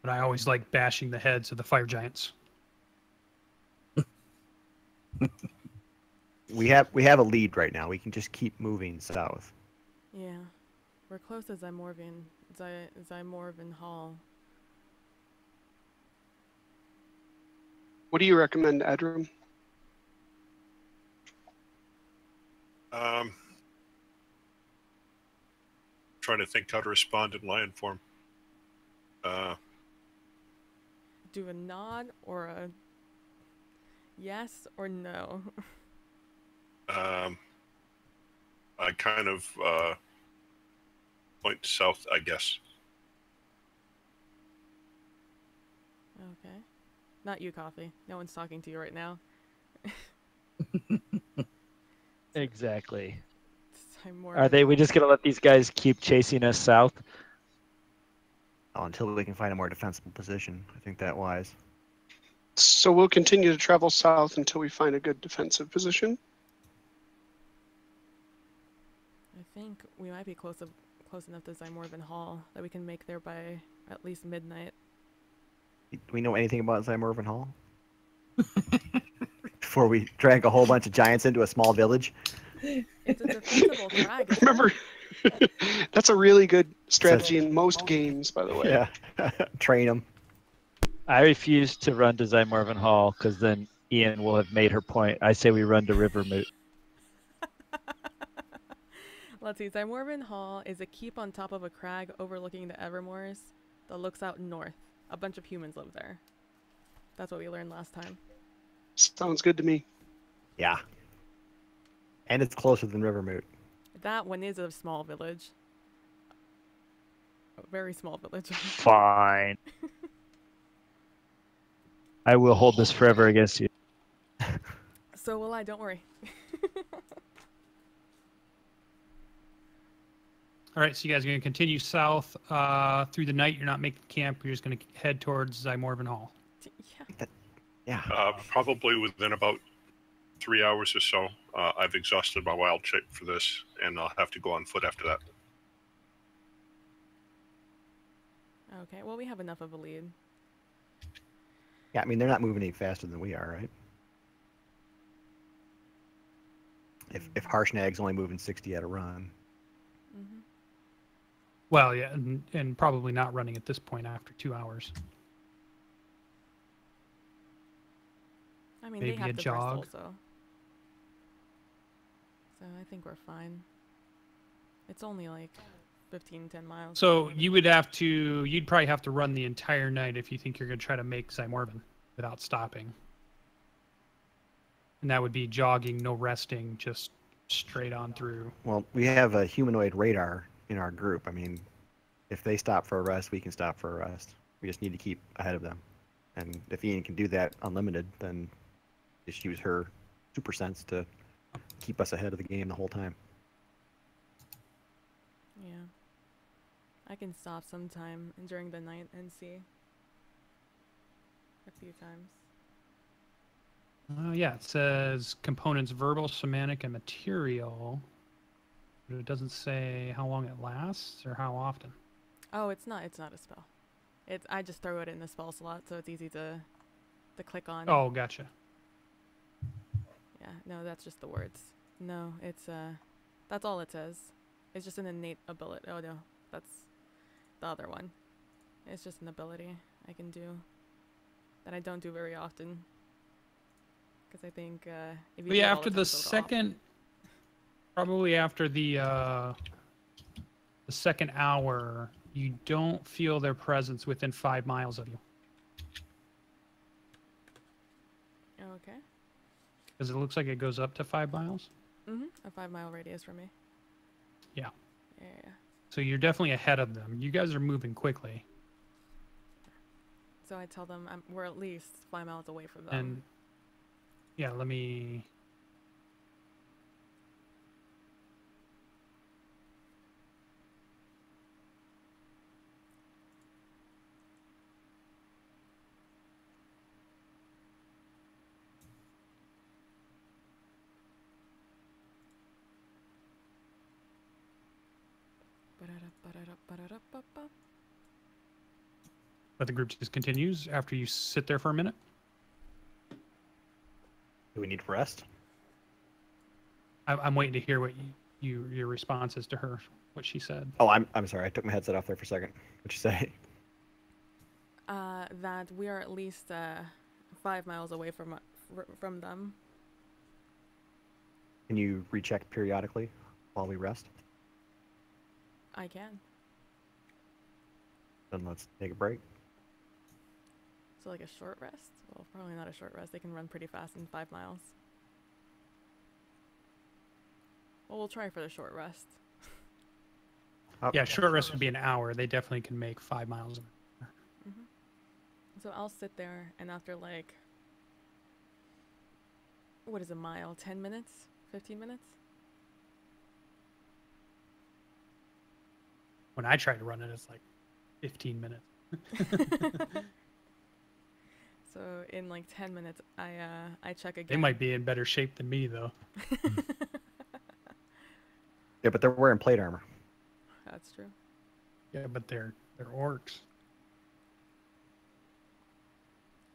Speaker 1: but I always like bashing the heads of the fire giants.
Speaker 4: We have a lead right now. We can just keep moving south.
Speaker 3: Yeah. We're close to Zymorvan Hall.
Speaker 5: What do you recommend, Adram?
Speaker 7: Trying to think how to respond in lion form.
Speaker 3: Do a nod or a yes or no?
Speaker 7: I kind of point south, I guess.
Speaker 3: Okay. Not you, Coffee. No one's talking to you right now.
Speaker 2: Exactly.
Speaker 3: Zymorvan.
Speaker 2: Are they? We just gonna let these guys keep chasing us south?
Speaker 4: Oh, until we can find a more defensible position. I think that wise.
Speaker 5: So we'll continue to travel south until we find a good defensive position.
Speaker 3: I think we might be close enough to Zymorvan Hall that we can make there by at least midnight.
Speaker 4: Do we know anything about Zymorvan Hall? Before we drag a whole bunch of giants into a small village?
Speaker 3: It's a defensible crag. isn't it?
Speaker 5: Remember, that's a really good strategy in most games, by the way.
Speaker 4: Yeah. Train them.
Speaker 2: I refuse to run to Zymorvan Hall because then Ian will have made her point. I say we run to Rivermoot.
Speaker 3: Let's see. Zymorvan Hall is a keep on top of a crag overlooking the Evermoors that looks out north. A bunch of humans live there. That's what we learned last time.
Speaker 5: Sounds good to me.
Speaker 4: Yeah. And it's closer than Rivermoot.
Speaker 3: That one is a small village. A very small village.
Speaker 2: Fine. I will hold this forever against you.
Speaker 3: So will I, don't worry.
Speaker 1: All right, so you guys are going to continue south through the night. You're not making camp. You're just going to head towards Zymorvan Hall.
Speaker 3: Yeah.
Speaker 4: Yeah.
Speaker 7: Probably within about 3 hours or so. I've exhausted my wild shape for this, and I'll have to go on foot after that.
Speaker 3: Okay, well, we have enough of a lead.
Speaker 4: Yeah, I mean, they're not moving any faster than we are, right? If Harshnag's only moving 60 at a run.
Speaker 3: Mm-hmm.
Speaker 1: Well, yeah, and probably not running at this point after 2 hours.
Speaker 3: I mean,
Speaker 1: Maybe
Speaker 3: they have
Speaker 1: a
Speaker 3: to
Speaker 1: jog.
Speaker 3: burst also. So I think we're fine. It's only like 10 miles.
Speaker 1: So you'd probably have to run the entire night if you think you're going to try to make Zymorvan without stopping. And that would be jogging, no resting, just straight on through.
Speaker 4: Well, we have a humanoid radar in our group. I mean, if they stop for a rest, we can stop for a rest. We just need to keep ahead of them. And if Ian can do that unlimited, then just use her super sense to keep us ahead of the game the whole time.
Speaker 3: Yeah. I can stop sometime during the night and see. A few times.
Speaker 1: Yeah, it says components verbal, semantic, and material. But it doesn't say how long it lasts or how often.
Speaker 3: Oh, it's not a spell. I just throw it in the spell slot, so it's easy to click on.
Speaker 1: Oh, gotcha.
Speaker 3: Yeah, no, that's just the words. No, it's that's all it says. It's just an innate ability. Oh no, that's the other one. It's just an ability I can do that I don't do very often. Because I think if you
Speaker 1: But
Speaker 3: do
Speaker 1: yeah,
Speaker 3: it all
Speaker 1: after
Speaker 3: time,
Speaker 1: the
Speaker 3: it'll go off.
Speaker 1: second, probably after the second hour, you don't feel their presence within 5 miles of you.
Speaker 3: Okay.
Speaker 1: Because it looks like it goes up to 5 miles.
Speaker 3: A 5-mile radius for me.
Speaker 1: Yeah.
Speaker 3: Yeah.
Speaker 1: So you're definitely ahead of them. You guys are moving quickly.
Speaker 3: So I tell them we're at least 5 miles away from them.
Speaker 1: And yeah, let me.
Speaker 3: Ba-da-da-ba-da-da-ba-da-da-ba-ba.
Speaker 1: But the group just continues after you sit there for a minute.
Speaker 4: Do we need rest?
Speaker 1: I'm waiting to hear what your response is to her, what she said.
Speaker 4: Oh, I'm sorry. I took my headset off there for a second. What'd you say?
Speaker 3: That we are at least 5 miles away from them.
Speaker 4: Can you recheck periodically while we rest?
Speaker 3: I can.
Speaker 4: Then let's take a break.
Speaker 3: So like a short rest? Well, probably not a short rest. They can run pretty fast in 5 miles. Well, we'll try for the short rest.
Speaker 4: Oh,
Speaker 1: Yeah, short rest would be an hour. They definitely can make 5 miles.
Speaker 3: So I'll sit there, and after like, what is a mile? 10 minutes? 15 minutes?
Speaker 1: When I try to run it, it's like 15 minutes.
Speaker 3: So in like 10 minutes, I check again.
Speaker 1: They might be in better shape than me, though.
Speaker 4: Yeah, but they're wearing plate armor.
Speaker 3: That's true.
Speaker 1: Yeah, but they're orcs.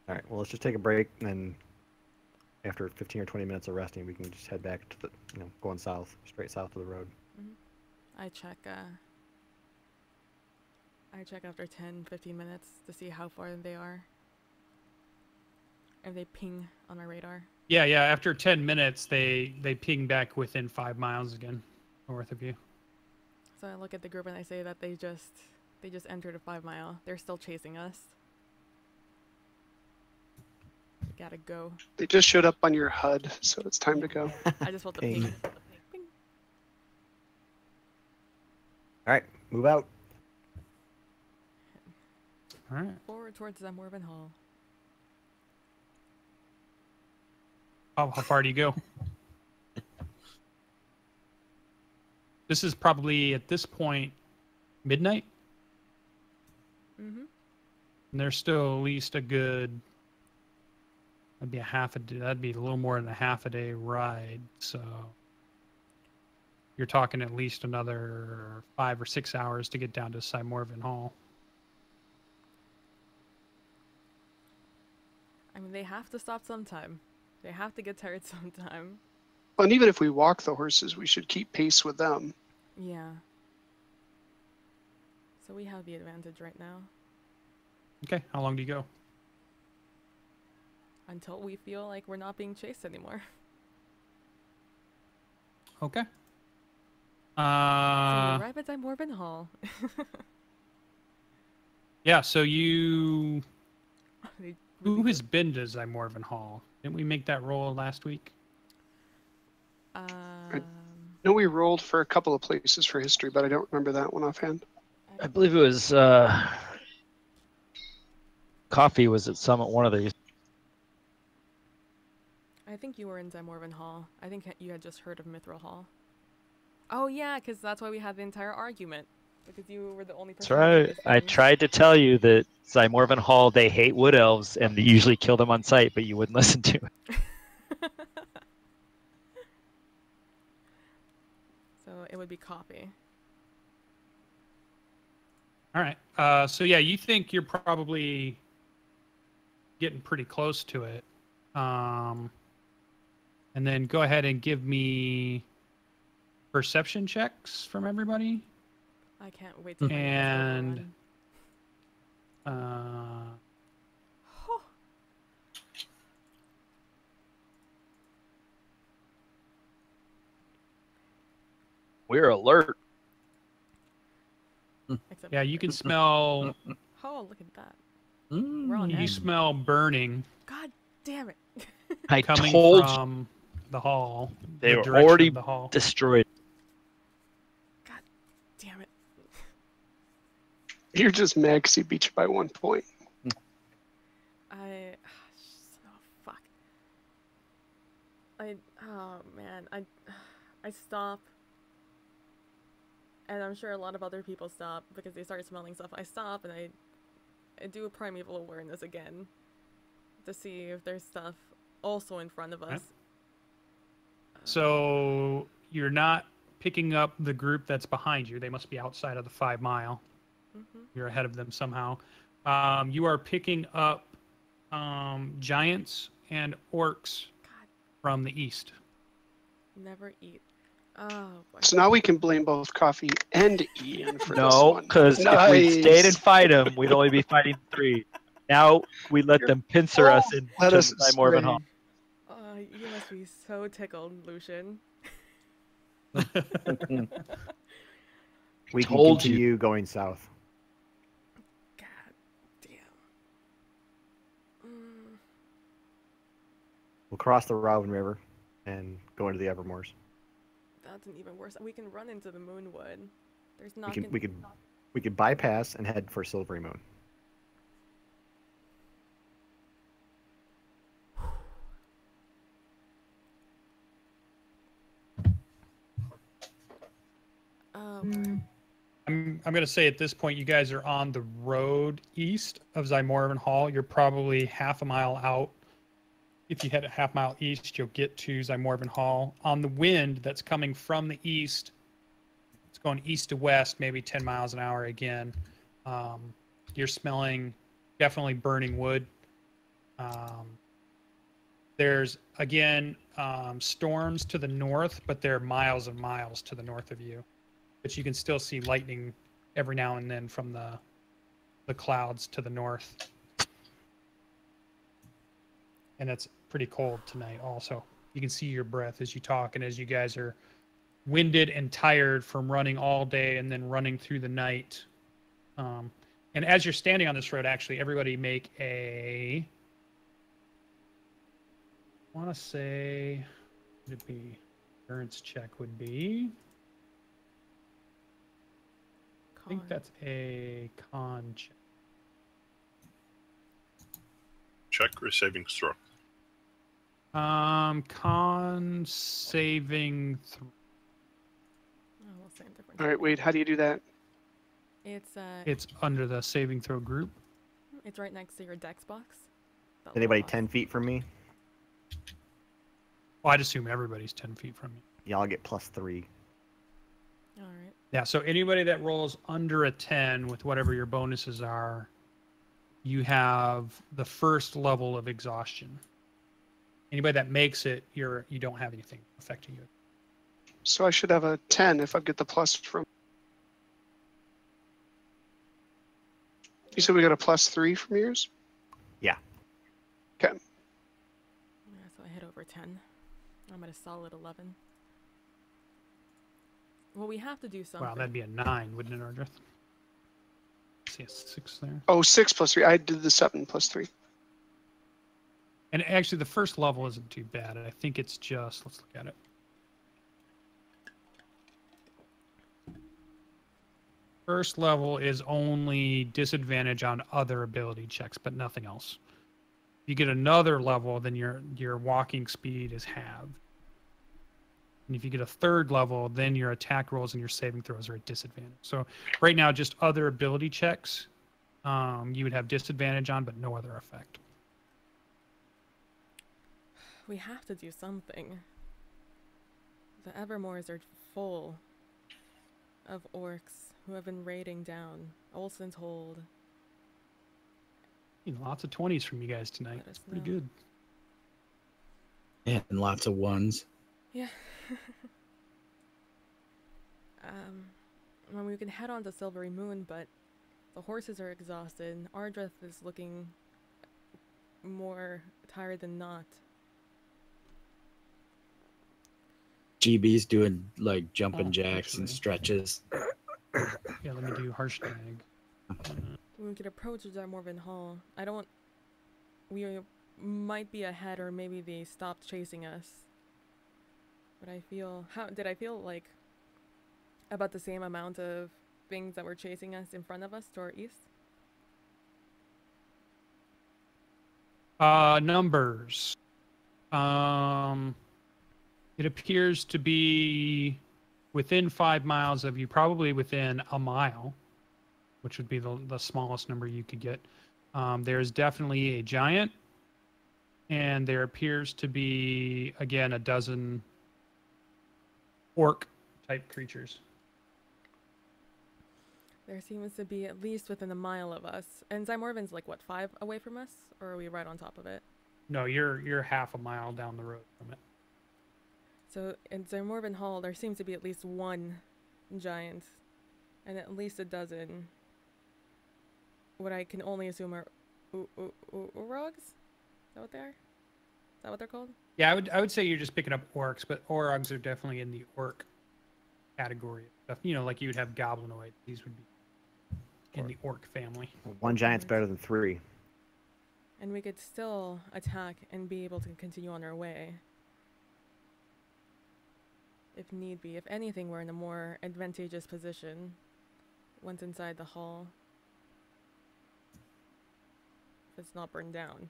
Speaker 4: All right. Well, let's just take a break, and then after 15 or 20 minutes of resting, we can just head back to the, going south, straight south of the road.
Speaker 3: I check after 10, 15 minutes to see how far they are. And they ping on my radar.
Speaker 1: Yeah. After 10 minutes, they ping back within 5 miles again, north of you.
Speaker 3: So I look at the group and I say that they just entered a 5 mile. They're still chasing us. We gotta go.
Speaker 5: They just showed up on your HUD, so it's time to go.
Speaker 3: I just want the
Speaker 4: Ping.
Speaker 3: ping. Ping.
Speaker 4: All right, move out.
Speaker 1: All right.
Speaker 3: Forward towards Zamorvan Hall.
Speaker 1: How far do you go? This is probably, at this point, midnight?
Speaker 3: Mm-hmm.
Speaker 1: And there's still at least a good... That'd be a little more than a half a day ride, so... You're talking at least another 5 or 6 hours to get down to Simorvan Hall.
Speaker 3: I mean, they have to stop sometime. They have to get tired sometime.
Speaker 5: And even if we walk the horses, we should keep pace with them.
Speaker 3: Yeah. So we have the advantage right now.
Speaker 1: Okay, how long do you go?
Speaker 3: Until we feel like we're not being chased anymore.
Speaker 1: Okay.
Speaker 3: So we arrive at Dimorban Hall.
Speaker 1: Yeah, so you...
Speaker 3: They
Speaker 1: Who
Speaker 3: really
Speaker 1: has been to Zymorvan Hall? Didn't we make that roll last week?
Speaker 3: go-
Speaker 5: No, we rolled for a couple of places for history, but I don't remember that one offhand.
Speaker 2: I believe it was coffee was at some one of these.
Speaker 3: I think you were in Dimorvan Hall. I think you had just heard of Mithril Hall. Oh yeah, because that's why we had the entire argument. Because you were the only
Speaker 2: That's
Speaker 3: person. who knew
Speaker 2: right.
Speaker 3: this
Speaker 2: I
Speaker 3: thing.
Speaker 2: tried to tell you that Zymorvan Hall, they hate wood elves and they usually kill them on sight, but you wouldn't listen to it.
Speaker 3: So it would be coffee.
Speaker 1: All right. So yeah, you think you're probably getting pretty close to it. And then go ahead and give me perception checks from everybody.
Speaker 3: I can't wait to find out this
Speaker 1: And
Speaker 3: overrun.
Speaker 2: We're alert.
Speaker 3: Except
Speaker 1: Yeah, you can smell.
Speaker 3: Oh, look at that. We're on
Speaker 1: You
Speaker 3: edge.
Speaker 1: smell burning
Speaker 3: God damn it.
Speaker 2: I
Speaker 1: coming
Speaker 2: told you
Speaker 1: from the hall.
Speaker 2: they
Speaker 1: the
Speaker 2: were
Speaker 1: direction
Speaker 2: already
Speaker 1: of the hall.
Speaker 2: destroyed.
Speaker 3: God damn it.
Speaker 5: You're just mad 'cause he beat you by 1 point.
Speaker 3: Fuck. Oh man, I stop. And I'm sure a lot of other people stop because they start smelling stuff. I stop and I do a primeval awareness again to see if there's stuff also in front of us.
Speaker 1: So you're not picking up the group that's behind you. They must be outside of the 5 mile. You're ahead of them somehow. You are picking up giants and orcs
Speaker 3: God,
Speaker 1: from the east.
Speaker 3: never eat. Oh boy.
Speaker 5: So now we can blame both Coffee and Ian for this
Speaker 2: No,
Speaker 5: one.
Speaker 2: because if we'd stayed and fight them, we'd only be fighting 3. Now we let them pincer us into
Speaker 5: Let us
Speaker 2: Dimorphin Hall.
Speaker 3: You must be so tickled, Lucien.
Speaker 4: We can
Speaker 2: Told you.
Speaker 4: continue going south.
Speaker 3: God damn.
Speaker 4: We'll cross the Robin River and go into the Evermoors.
Speaker 3: That's an even worse. We can run into the Moonwood. There's
Speaker 4: We
Speaker 3: not.
Speaker 4: can we could bypass and head for Silvery Moon.
Speaker 1: I'm gonna say at this point you guys are on the road east of Zymorvan Hall. You're probably half a mile out. If you head a half mile east, you'll get to Zymorvan Hall. On the wind that's coming from the east, it's going east to west, maybe 10 miles an hour again. You're smelling definitely burning wood. There's again storms to the north, but they're miles and miles to the north of you. But you can still see lightning every now and then from the clouds to the north. And it's pretty cold tonight also. You can see your breath as you talk and as you guys are winded and tired from running all day and then running through the night. And as you're standing on this road, actually, everybody make a... I want to say... What would it be? Endurance check would be... I think that's a con check.
Speaker 7: Check or saving throw?
Speaker 1: Con saving throw.
Speaker 3: Oh, we'll say different.
Speaker 5: All right, wait. How do you do that?
Speaker 3: It's
Speaker 1: under the saving throw group.
Speaker 3: It's right next to your dex box. That
Speaker 4: Anybody
Speaker 3: little box.
Speaker 4: 10 feet from me?
Speaker 1: Well, I'd assume everybody's 10 feet from you.
Speaker 4: Y'all get +3.
Speaker 3: All right.
Speaker 1: Yeah, so anybody that rolls under a 10 with whatever your bonuses are, you have the first level of exhaustion. Anybody that makes it, you don't have anything affecting you.
Speaker 5: So I should have a 10 if I get the plus from. You said we got a +3 from yours?
Speaker 4: Yeah.
Speaker 5: Okay.
Speaker 3: Yeah, so I hit over 10. I'm at a solid 11. Well, we have to do something.
Speaker 1: Wow, that'd be a 9, wouldn't it, Ardrith? See a 6 there.
Speaker 5: Oh, 6 + 3. I did the 7 + 3.
Speaker 1: And actually, the first level isn't too bad. I think it's just, let's look at it. First level is only disadvantage on other ability checks, but nothing else. If you get another level, then your walking speed is halved. And if you get a third level, then your attack rolls and your saving throws are at disadvantage. So right now, just other ability checks, you would have disadvantage on, but no other effect.
Speaker 3: We have to do something. The Evermoors are full of orcs who have been raiding down Olsen's Hold.
Speaker 1: Lots of 20s from you guys tonight.
Speaker 3: Let
Speaker 1: That's
Speaker 3: us
Speaker 1: pretty
Speaker 3: know.
Speaker 1: good.
Speaker 6: Yeah, and lots of ones.
Speaker 3: Yeah. Well, we can head on to Silvery Moon, but the horses are exhausted. Ardrith is looking more tired than not.
Speaker 6: GB's doing like jumping
Speaker 1: Oh,
Speaker 6: jacks and
Speaker 1: actually.
Speaker 6: stretches.
Speaker 1: Yeah, let me do Harshnag.
Speaker 3: We could approach Zarmorvan Hall. I don't. We might be ahead, or maybe they stopped chasing us. But I feel. How did I feel like? About the same amount of things that were chasing us in front of us to our east.
Speaker 1: Numbers. It appears to be within 5 miles of you, probably within a mile, which would be the smallest number you could get. There's definitely a giant, and there appears to be, again, a dozen orc type creatures.
Speaker 3: There seems to be at least within a mile of us. And Zymorvan's like, what, 5 away from us? Or are we right on top of it?
Speaker 1: No, you're half a mile down the road from it.
Speaker 3: So in Zymorvan Hall, there seems to be at least one giant. And at least a dozen. What I can only assume are Urogs? Is that what they are? Is that what they're called?
Speaker 1: Yeah, I would say you're just picking up orcs, but Orogs are definitely in the orc category of stuff. You know, like you would have goblinoid. These would be in the orc family.
Speaker 4: One giant's better than 3.
Speaker 3: And we could still attack and be able to continue on our way. If need be. If anything, we're in a more advantageous position once inside the hall. If it's not burned down.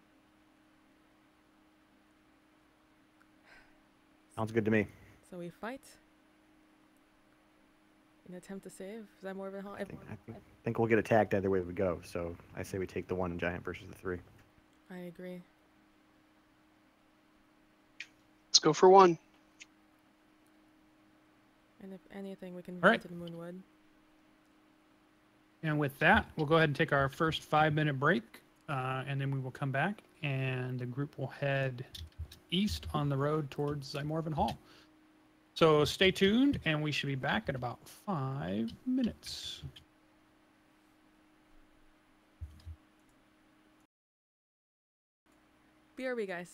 Speaker 4: Sounds good to me.
Speaker 3: So we fight. In an attempt to save Zymorvan Hall.
Speaker 4: I think we'll get attacked either way we go. So I say we take the 1 giant versus the 3.
Speaker 3: I agree.
Speaker 5: Let's go for 1.
Speaker 3: And if anything, we can
Speaker 1: All
Speaker 3: run
Speaker 1: right.
Speaker 3: to the Moonwood.
Speaker 1: And with that, we'll go ahead and take our first 5-minute break, and then we will come back, and the group will head east on the road towards Zymorvan Hall. So stay tuned, and we should be back in about 5 minutes.
Speaker 3: BRB, guys.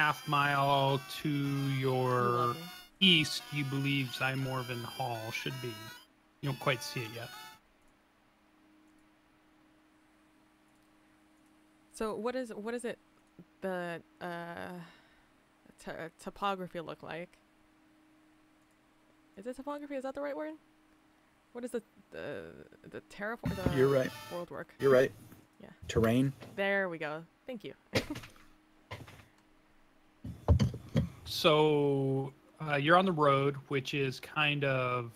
Speaker 1: half mile to your
Speaker 3: Lovely.
Speaker 1: east, you believe Zymorvan Hall should be. You don't quite see it yet.
Speaker 3: So what is it the topography look like? Is it topography? Is that the right word? What is the terraform?
Speaker 6: You're right.
Speaker 3: World work.
Speaker 6: You're right.
Speaker 3: Yeah.
Speaker 6: Terrain.
Speaker 3: There we go. Thank you.
Speaker 1: So you're on the road, which is kind of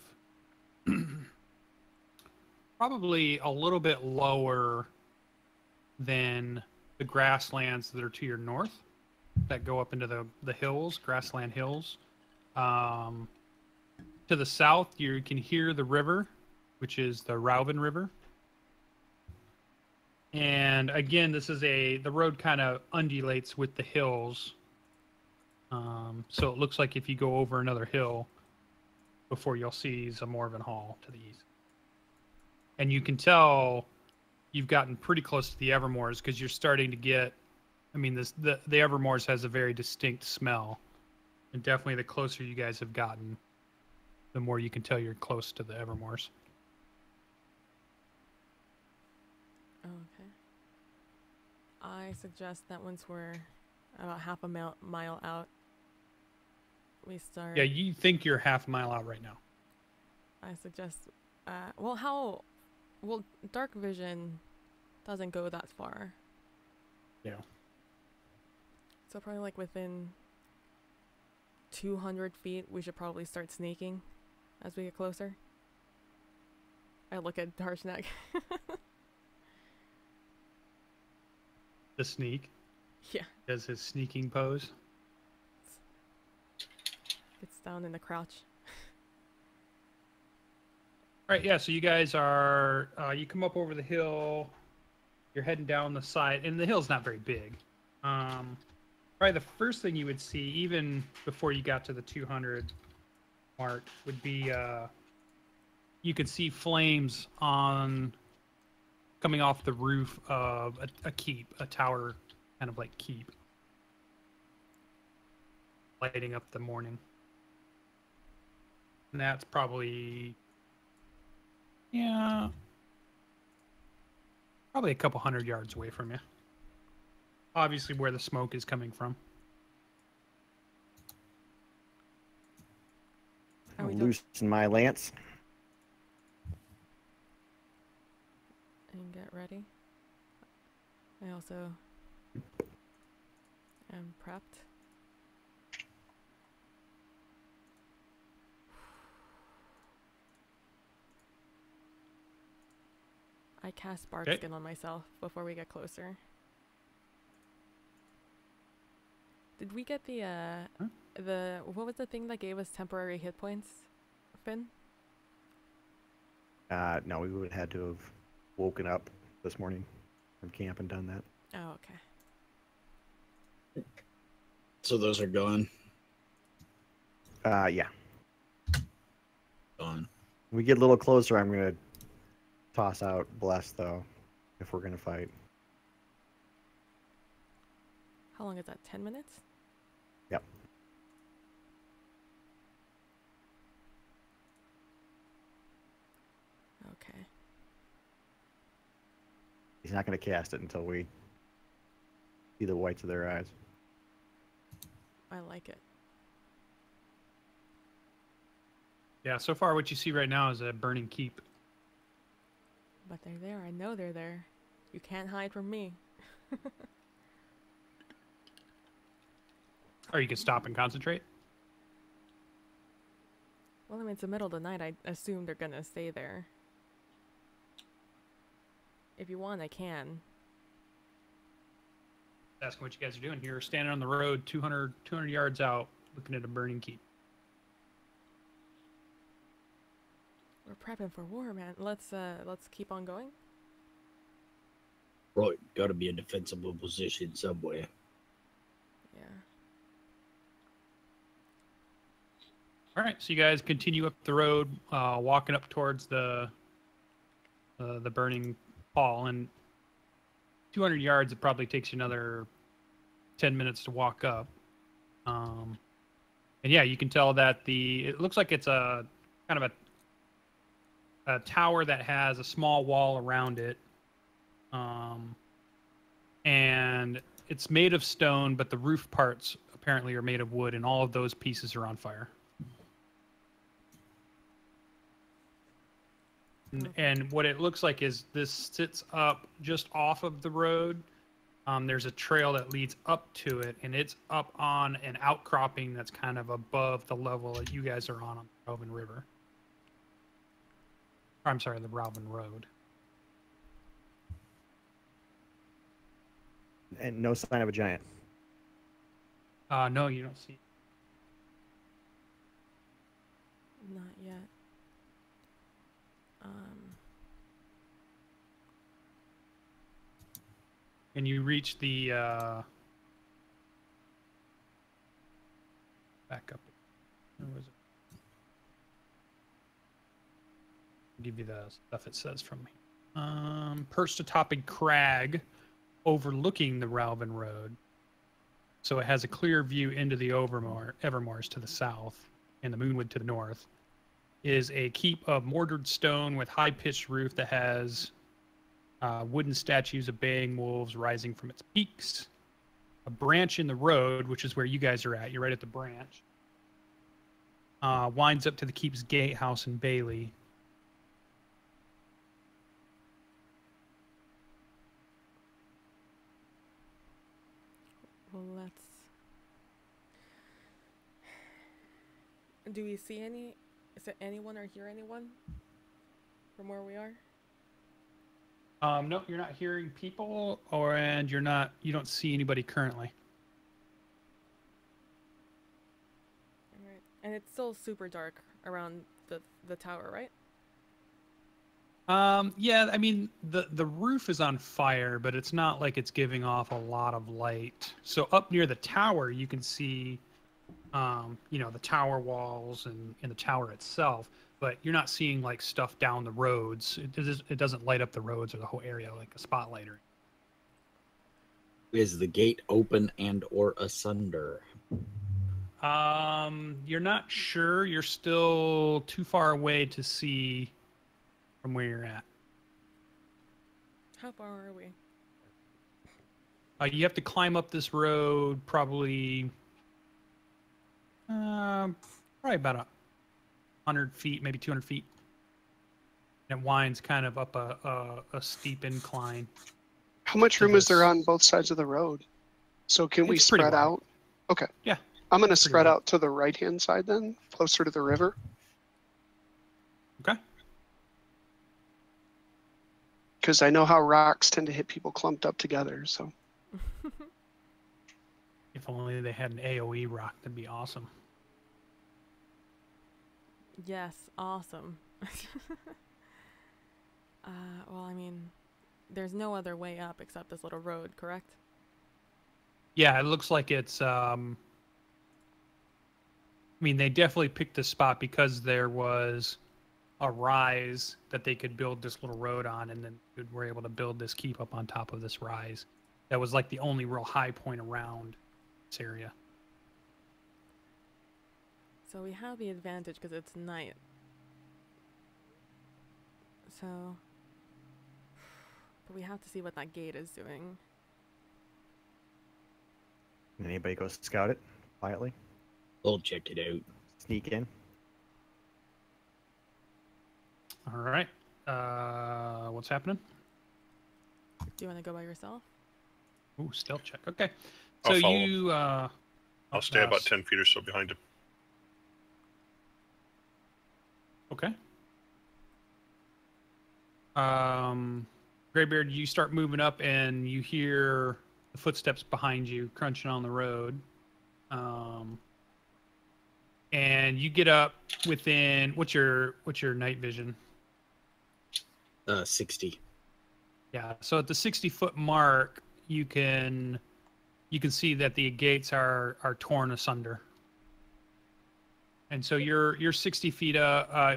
Speaker 1: probably a little bit lower than the grasslands that are to your north that go up into the hills, grassland hills. To the south, you can hear the river, which is the Rauven River. And again, the road kind of undulates with the hills. So it looks like if you go over another hill before you'll see Zymorvan Hall to the east. And you can tell you've gotten pretty close to the Evermoors because you're starting to get, I mean, the Evermoors has a very distinct smell. And definitely the closer you guys have gotten, the more you can tell you're close to the Evermoors.
Speaker 3: Okay. I suggest that once we're about half a mile out, we start.
Speaker 1: Yeah, you think you're half a mile out right now.
Speaker 3: I suggest. Well, dark vision doesn't go that far.
Speaker 1: Yeah.
Speaker 3: So probably like within 200 feet, we should probably start sneaking as we get closer. I look at Darsnak.
Speaker 1: The sneak.
Speaker 3: Yeah.
Speaker 1: Does his sneaking pose.
Speaker 3: Gets down in the crouch.
Speaker 1: All right, yeah, so you guys are, you come up over the hill, you're heading down the side, and the hill's not very big. Probably the first thing you would see, even before you got to the 200 mark, would be, you could see flames coming off the roof of a keep, a tower, kind of like keep, lighting up the morning. And that's probably... Yeah, probably a couple 100 yards away from you. Obviously where the smoke is coming from.
Speaker 3: Are we
Speaker 4: I'll
Speaker 3: done?
Speaker 4: loosen my lance.
Speaker 3: And get ready. I also am prepped. I cast Bark
Speaker 1: Okay.
Speaker 3: Skin on myself before we get closer. Did we get the what was the thing that gave us temporary hit points, Finn?
Speaker 4: No, we would have had to have woken up this morning from camp and done that.
Speaker 3: Oh, okay.
Speaker 6: So those are gone.
Speaker 4: Yeah.
Speaker 6: Gone.
Speaker 4: When we get a little closer, I'm gonna toss out Bless though, if we're gonna fight.
Speaker 3: How long is that? 10 minutes?
Speaker 4: Yep.
Speaker 3: Okay.
Speaker 4: He's not gonna cast it until we see the whites of their eyes.
Speaker 3: I like it.
Speaker 1: Yeah, so far what you see right now is a burning keep.
Speaker 3: But they're there. I know they're there. You can't hide from me.
Speaker 1: Or you can stop and concentrate.
Speaker 3: Well, I mean, it's the middle of the night. I assume they're gonna stay there. If you want, I can.
Speaker 1: Asking what you guys are doing here. Standing on the road 200 yards out, looking at a burning keep.
Speaker 3: We're prepping for war, man. Let's keep on going.
Speaker 6: Right, got to be a defensible position somewhere.
Speaker 3: Yeah.
Speaker 1: All right, so you guys continue up the road, walking up towards the burning hall, and 200 yards. It probably takes you another 10 minutes to walk up. And yeah, you can tell that it looks like it's a kind of a tower that has a small wall around it. And it's made of stone, but the roof parts apparently are made of wood, and all of those pieces are on fire. And what it looks like is this sits up just off of the road. There's a trail that leads up to it, and it's up on an outcropping that's kind of above the level that you guys are on the Ralvin River. I'm sorry, the Ralvin Road.
Speaker 4: And no sign of a giant.
Speaker 1: No, you don't see.
Speaker 3: Not yet.
Speaker 1: And you reach the back up. Where was it? I'll give you the stuff it says from here. Perched atop a crag overlooking the Ralvin Road. So it has a clear view into the Evermoors to the south and the Moonwood to the north. Is a keep of mortared stone with high-pitched roof that has wooden statues of baying wolves rising from its peaks. A branch in the road, which is where you guys are at. You're right at the branch. Winds up to the keep's gatehouse and bailey.
Speaker 3: Well, do we see any? Is there anyone or hear anyone from where we are?
Speaker 1: No, you're not hearing people, and you don't see anybody currently.
Speaker 3: All right, and it's still super dark around the tower, right?
Speaker 1: Yeah, I mean the roof is on fire, but it's not like it's giving off a lot of light. So up near the tower, you can see, the tower walls and the tower itself. But you're not seeing like stuff down the roads. It doesn't light up the roads or the whole area like a spotlight or.
Speaker 6: Is the gate open and or asunder?
Speaker 1: You're not sure. You're still too far away to see from where you're at.
Speaker 3: How far are we?
Speaker 1: You have to climb up this road, probably about 100 feet, maybe 200 feet. And it winds kind of up a steep incline.
Speaker 5: How much room is there on both sides of the road? So can we
Speaker 1: It's pretty
Speaker 5: spread
Speaker 1: wide.
Speaker 5: out? Okay.
Speaker 1: Yeah.
Speaker 5: I'm going to
Speaker 1: Pretty
Speaker 5: spread
Speaker 1: wide.
Speaker 5: out to the right-hand side then, closer to the river.
Speaker 1: Okay.
Speaker 5: Because I know how rocks tend to hit people clumped up together. So
Speaker 1: If only they had an AoE rock, that'd be awesome.
Speaker 3: Yes, awesome. Well, I mean, there's no other way up except this little road, correct?
Speaker 1: Yeah, it looks like it's. I mean, they definitely picked this spot because there was a rise that they could build this little road on, and then they were able to build this keep up on top of this rise. That was like the only real high point around this area.
Speaker 3: So we have the advantage because it's night. So, but we have to see what that gate is doing.
Speaker 4: Anybody go scout it quietly?
Speaker 6: We'll check it out.
Speaker 4: Sneak in.
Speaker 1: All right. What's happening?
Speaker 3: Do you want to go by yourself?
Speaker 1: Ooh, stealth check. Okay. So
Speaker 7: I'll follow.
Speaker 1: you.
Speaker 7: I'll stay about 10 feet or so behind him.
Speaker 1: Okay. Greybeard, you start moving up and you hear the footsteps behind you crunching on the road. And you get up within what's your night vision?
Speaker 6: 60.
Speaker 1: Yeah. So at the 60-foot mark, you can see that the gates are torn asunder. And so you're 60 feet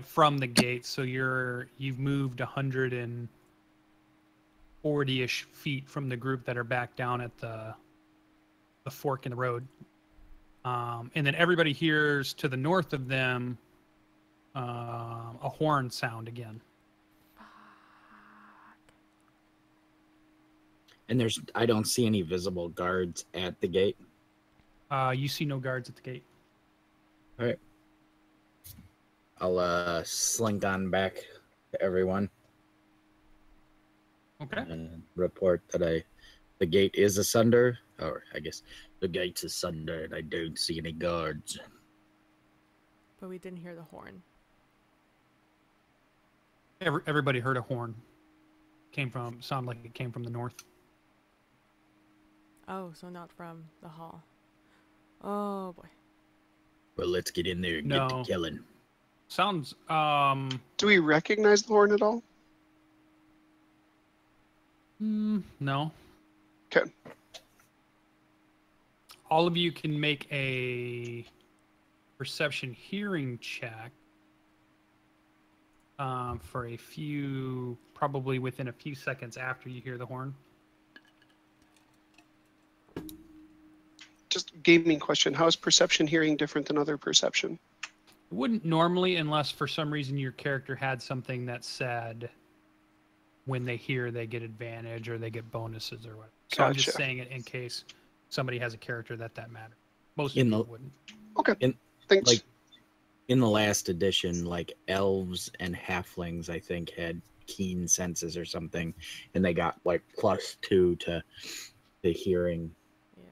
Speaker 1: from the gate, so you've moved 140-ish feet from the group that are back down at the fork in the road. And then everybody hears to the north of them a horn sound again.
Speaker 6: And I don't see any visible guards at the gate.
Speaker 1: You see no guards at the gate.
Speaker 6: All right. I'll slink on back to everyone
Speaker 1: Okay.
Speaker 6: and report that the gate is asunder, or I guess the gate's asunder, and I don't see any guards.
Speaker 3: But we didn't hear the horn.
Speaker 1: Everybody heard a horn. Sounded like it came from the north.
Speaker 3: Oh, so not from the hall. Oh boy.
Speaker 6: Well, let's get in there and get to killing.
Speaker 1: Sounds
Speaker 5: Do we recognize the horn at all?
Speaker 1: no.
Speaker 5: Okay.
Speaker 1: All of you can make a perception hearing check for a few, probably within a few seconds after you hear the horn.
Speaker 5: Just gaming question. How is perception hearing different than other perception?
Speaker 1: It wouldn't normally, unless for some reason your character had something that said when they hear they get advantage or they get bonuses or whatever. So I'm just
Speaker 5: Gotcha.
Speaker 1: saying it in case somebody has a character that matters. Most
Speaker 6: In
Speaker 1: people
Speaker 6: the-
Speaker 1: wouldn't.
Speaker 5: Okay. Thanks.
Speaker 6: Like in the last edition, like elves and halflings, I think, had keen senses or something, and they got like +2 to the hearing.
Speaker 3: Yeah.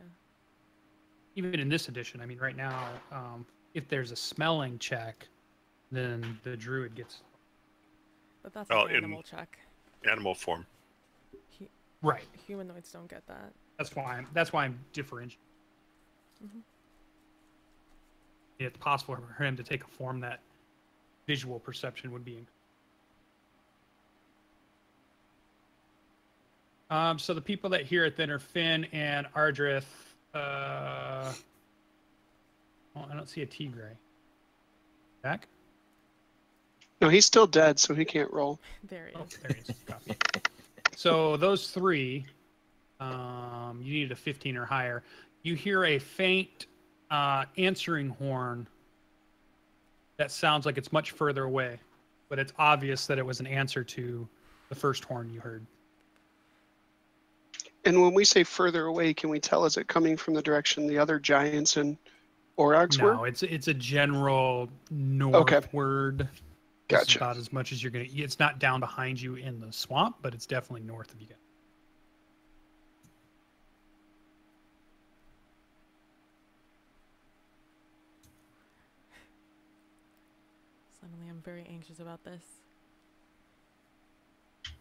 Speaker 1: Even in this edition, I mean, right now, if there's a smelling check, then the druid gets
Speaker 3: But that's
Speaker 7: Well,
Speaker 3: an
Speaker 7: in-
Speaker 3: animal check.
Speaker 7: Animal form.
Speaker 1: right.
Speaker 3: Humanoids don't get that.
Speaker 1: That's why I'm differentiating.
Speaker 3: Mhm.
Speaker 1: It's possible for him to take a form that visual perception would be. So the people that hear it then are Finn and Ardrith. Well, I don't see a Tigray. Back?
Speaker 5: No, he's still dead, so he can't roll.
Speaker 3: There he
Speaker 1: Oh,
Speaker 3: is.
Speaker 1: there he is. Copy. So those three, you needed a 15 or higher. You hear a faint answering horn that sounds like it's much further away, but it's obvious that it was an answer to the first horn you heard.
Speaker 5: And when we say further away, can we tell, is it coming from the direction the other giants and Aurochs
Speaker 1: No,
Speaker 5: were?
Speaker 1: it's a general northward. This is
Speaker 5: Gotcha.
Speaker 1: about as much as you're gonna. It's not down behind you in the swamp, but it's definitely north of you guys.
Speaker 3: Suddenly, I'm very anxious about this.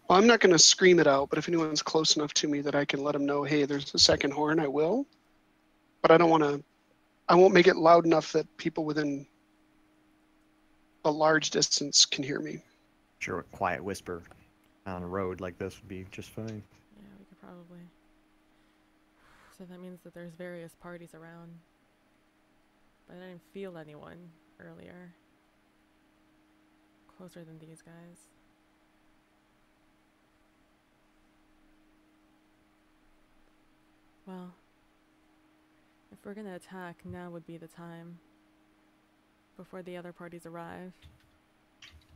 Speaker 5: Well, I'm not going to scream it out, but if anyone's close enough to me that I can let them know, hey, there's a second horn, I will. But I don't want to. I won't make it loud enough that people within a large distance can hear me.
Speaker 4: Sure, a quiet whisper on a road like this would be just fine.
Speaker 3: Yeah, we could probably. So that means that there's various parties around. But I didn't feel anyone earlier. Closer than these guys. Well, if we're gonna attack, now would be the time. Before the other parties arrive.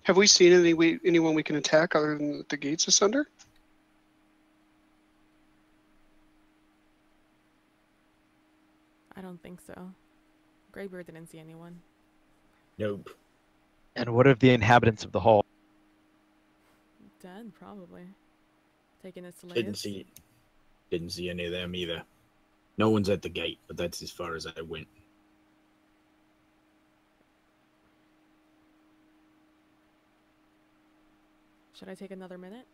Speaker 5: Have we seen anyone we can attack other than the gates asunder?
Speaker 3: I don't think so. Greybeard didn't see anyone.
Speaker 6: Nope.
Speaker 2: And what of the inhabitants of the hall?
Speaker 3: Dead, probably. Taking his slaves.
Speaker 6: Didn't see any of them either. No one's at the gate, but that's as far as I went.
Speaker 3: Should I take another minute?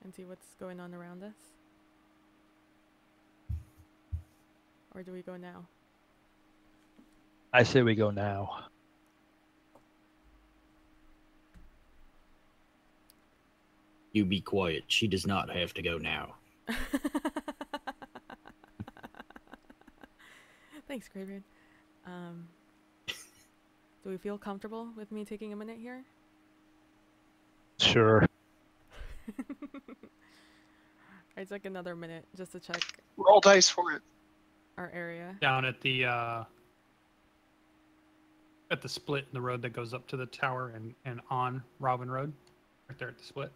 Speaker 3: And see what's going on around us? Or do we go now?
Speaker 2: I say we go now.
Speaker 6: You be quiet. She does not have to go now.
Speaker 3: Thanks, Greybeard. Do we feel comfortable with me taking a minute here?
Speaker 2: Sure.
Speaker 3: I took another minute just to check.
Speaker 5: Roll dice for it.
Speaker 3: our area.
Speaker 1: Down at the split in the road that goes up to the tower and on Robin Road, right there at the split.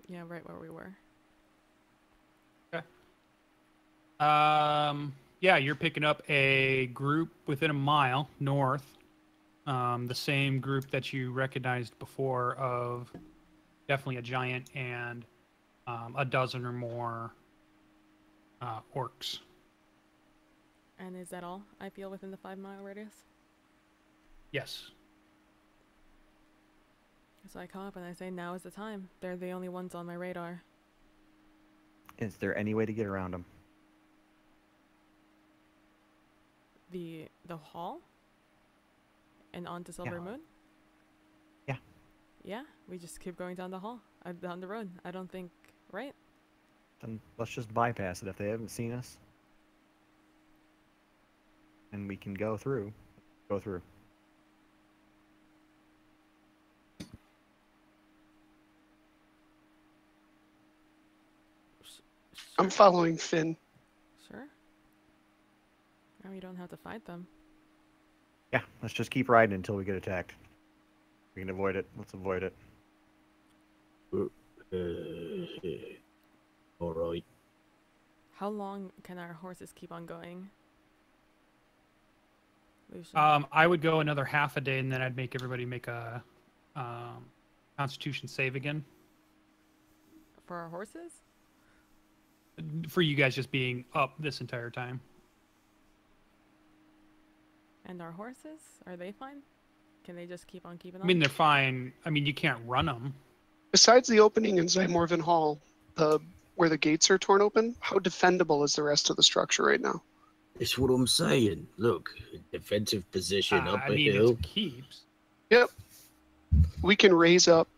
Speaker 3: Yeah, right where we were.
Speaker 1: Okay. Yeah, you're picking up a group within a mile north. The same group that you recognized before of definitely a giant and a dozen or more orcs.
Speaker 3: And is that all I feel within the 5-mile radius?
Speaker 1: Yes.
Speaker 3: So I come up and I say, now is the time. They're the only ones on my radar.
Speaker 4: Is there any way to get around them?
Speaker 3: The hall? And on to Silver Moon?
Speaker 4: Yeah.
Speaker 3: Yeah, we just keep going down the hall, down the road. I don't think, right?
Speaker 4: Then let's just bypass it if they haven't seen us. And we can go through. Go through.
Speaker 5: I'm following Finn.
Speaker 3: Sure. Now we don't have to fight them.
Speaker 4: Yeah, let's just keep riding until we get attacked. We can avoid it. Let's avoid it.
Speaker 6: All right.
Speaker 3: How long can our horses keep on going? Lucien?
Speaker 1: I would go another half a day, and then I'd make everybody make a Constitution save again.
Speaker 3: For our horses?
Speaker 1: For you guys just being up this entire time.
Speaker 3: And our horses? Are they fine? Can they just keep on keeping on?
Speaker 1: I mean, they're fine. I mean, you can't run them.
Speaker 5: Besides the opening in Zymorvan Hall, where the gates are torn open, how defendable is the rest of the structure right now?
Speaker 6: That's what I'm saying. Look, defensive position up
Speaker 1: I
Speaker 6: a
Speaker 1: mean,
Speaker 6: hill.
Speaker 1: it keeps.
Speaker 5: Yep. We can raise up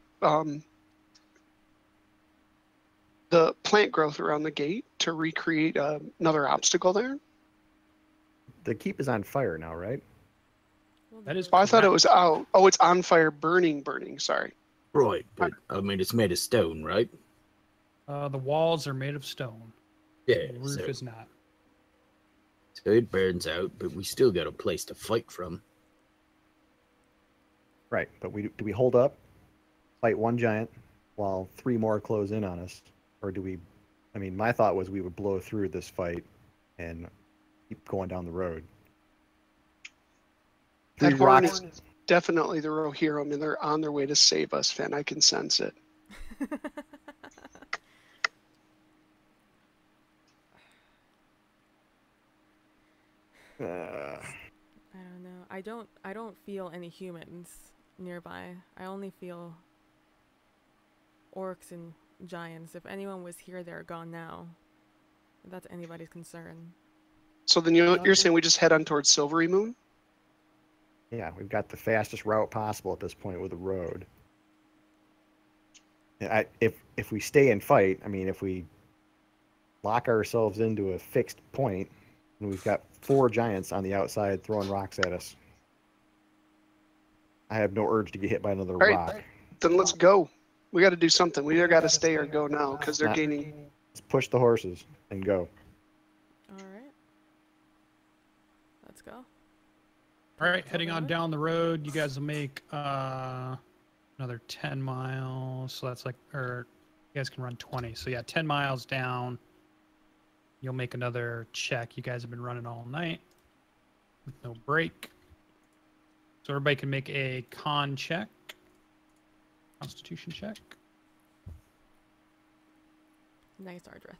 Speaker 5: the plant growth around the gate to recreate another obstacle there.
Speaker 4: The keep is on fire now, right?
Speaker 3: Well,
Speaker 1: That is
Speaker 5: Oh, I thought it
Speaker 1: correct.
Speaker 5: was out. Oh, it's on fire, burning. Sorry.
Speaker 6: Right, but I mean, it's made of stone, right?
Speaker 1: The walls are made of stone.
Speaker 6: Yeah,
Speaker 1: The roof
Speaker 6: so,
Speaker 1: is not.
Speaker 6: so it burns out, but we still got a place to fight from.
Speaker 4: Right, but do we hold up, fight one giant, while 3 more close in on us? Or do we... I mean, my thought was we would blow through this fight and keep going down the road.
Speaker 5: That
Speaker 4: 3
Speaker 5: horn
Speaker 4: rocks...
Speaker 5: is definitely the Rohirrim, and they're on their way to save us, Finn. I can sense it.
Speaker 3: I don't know. I don't feel any humans nearby. I only feel orcs and giants. If anyone was here, they're gone now. If that's anybody's concern.
Speaker 5: So then you're saying we just head on towards Silvery Moon?
Speaker 4: Yeah, we've got the fastest route possible at this point with the road. If we stay and fight, I mean, if we lock ourselves into a fixed point, and we've got 4 giants on the outside throwing rocks at us, I have no urge to get hit by another
Speaker 5: Right.
Speaker 4: rock.
Speaker 5: Then let's go. We got to do something. We either got to stay or go now because they're
Speaker 4: Not-
Speaker 5: gaining.
Speaker 4: Let's push the horses and go.
Speaker 3: All right. Let's go.
Speaker 1: All right, heading on down the road. You guys will make another 10 miles. So that's like, or you guys can run 20. So yeah, 10 miles down. You'll make another check. You guys have been running all night with no break. So everybody can make a con check. Constitution check.
Speaker 3: Nice, Ardra.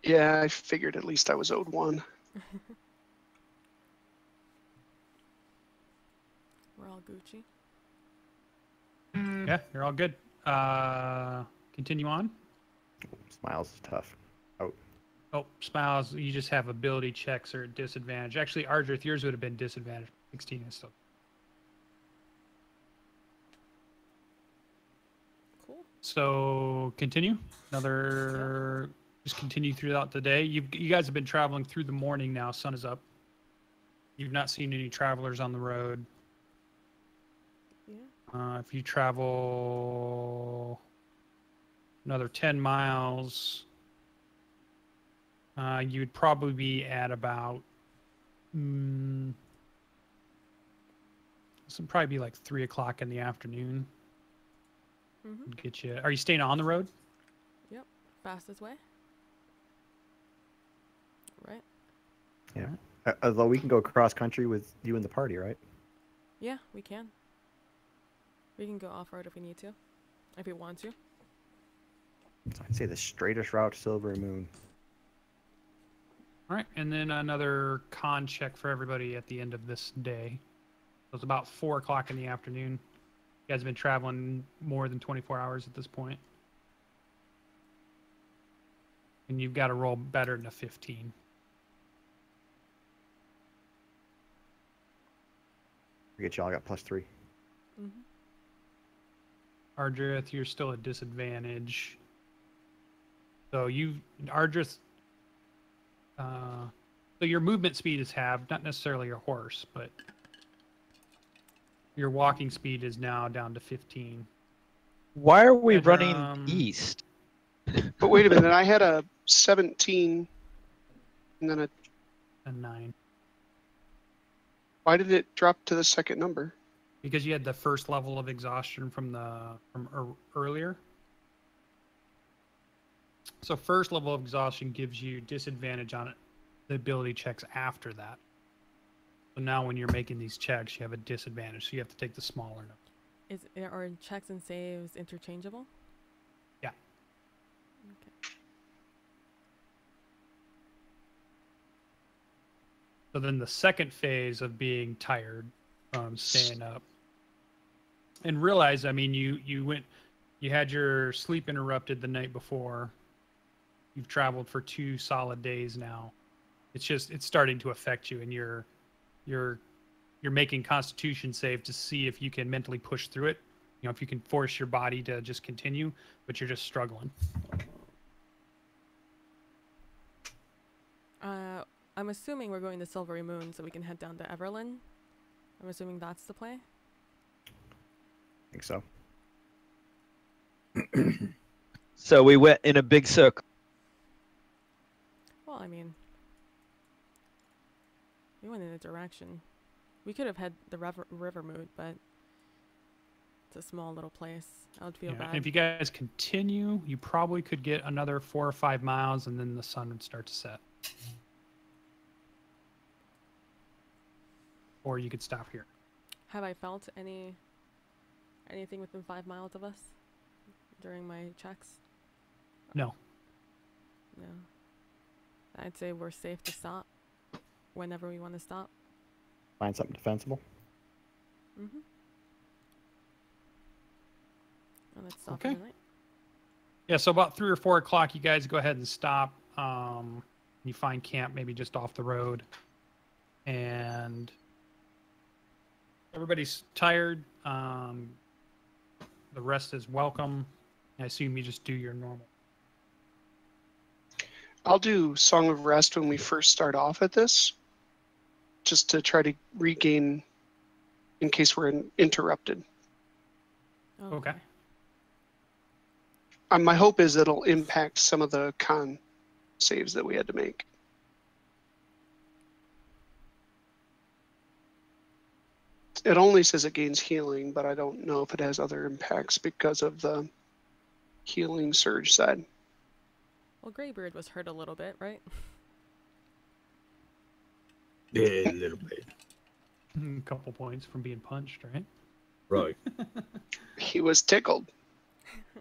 Speaker 5: Yeah, I figured at least I was owed one.
Speaker 3: We're all Gucci.
Speaker 1: Yeah, you're all good. Continue on.
Speaker 4: Smiles is tough.
Speaker 1: Oh, Smiles, you just have ability checks or disadvantage. Actually, Ardrith, yours would have been disadvantage. 16 is still.
Speaker 3: Cool.
Speaker 1: So continue. Just continue throughout the day. You guys have been traveling through the morning now. Sun is up. You've not seen any travelers on the road.
Speaker 3: Yeah.
Speaker 1: If you travel another 10 miles, You'd probably be at about. This would probably be like 3 o'clock in the afternoon.
Speaker 3: Mm-hmm.
Speaker 1: Get you. Are you staying on the road?
Speaker 3: Yep. Fastest way. Right.
Speaker 4: Yeah. Although we can go cross country with you and the party, right?
Speaker 3: Yeah, we can. We can go off road if we need to, if we want to.
Speaker 4: So I'd say the straightest route to Silvery Moon.
Speaker 1: All right, and then another con check for everybody at the end of this day. So it's about 4 o'clock in the afternoon. You guys have been traveling more than 24 hours at this point. And you've got to roll better than a 15.
Speaker 4: Forget y'all got +3.
Speaker 3: Mm-hmm.
Speaker 1: Ardrith, you're still at disadvantage. So Ardrith, so your movement speed is halved, not necessarily your horse, but your walking speed is now down to 15.
Speaker 2: Why are we
Speaker 1: And,
Speaker 2: running east?
Speaker 5: But wait a minute, I had a 17 and then
Speaker 1: A 9.
Speaker 5: why did it drop to the second number?
Speaker 1: Because you had the first level of exhaustion from earlier. So first level of exhaustion gives you disadvantage on the ability checks after that. So now when you're making these checks, you have a disadvantage. So you have to take the smaller number.
Speaker 3: Are checks and saves interchangeable?
Speaker 1: Yeah.
Speaker 3: Okay.
Speaker 1: So then the second phase of being tired from staying up. And realize, I mean, you had your sleep interrupted the night before. You've traveled for 2 solid days now. It's starting to affect you, and you're making Constitution save to see if you can mentally push through it. You know, if you can force your body to just continue, but you're just struggling.
Speaker 3: I'm assuming we're going to Silvery Moon so we can head down to Everlyn. I'm assuming that's the play.
Speaker 4: I think so.
Speaker 2: So we went in a big circle.
Speaker 3: Well, I mean, we went in a direction. We could have had the river moot, but it's a small little place. I would feel
Speaker 1: Yeah,
Speaker 3: bad.
Speaker 1: and if you guys continue, you probably could get another 4 or 5 miles, and then the sun would start to set. Or you could stop here.
Speaker 3: Have I felt anything within 5 miles of us during my checks?
Speaker 1: No.
Speaker 3: No. I'd say we're safe to stop whenever we want to stop.
Speaker 4: Find something defensible.
Speaker 3: Mm-hmm. And let's stop
Speaker 1: Okay.
Speaker 3: for the night.
Speaker 1: Yeah, so about 3 or 4 o'clock, you guys go ahead and stop. You find camp maybe just off the road. And everybody's tired. The rest is welcome. I assume you just do your normal.
Speaker 5: I'll do Song of Rest when we first start off at this, just to try to regain in case we're interrupted.
Speaker 1: Okay.
Speaker 5: My hope is it'll impact some of the con saves that we had to make. It only says it gains healing, but I don't know if it has other impacts because of the healing surge side.
Speaker 3: Well, Greybeard was hurt a little bit, right?
Speaker 6: Yeah, a little bit.
Speaker 1: A couple points from being punched, right?
Speaker 6: Right.
Speaker 5: He was tickled.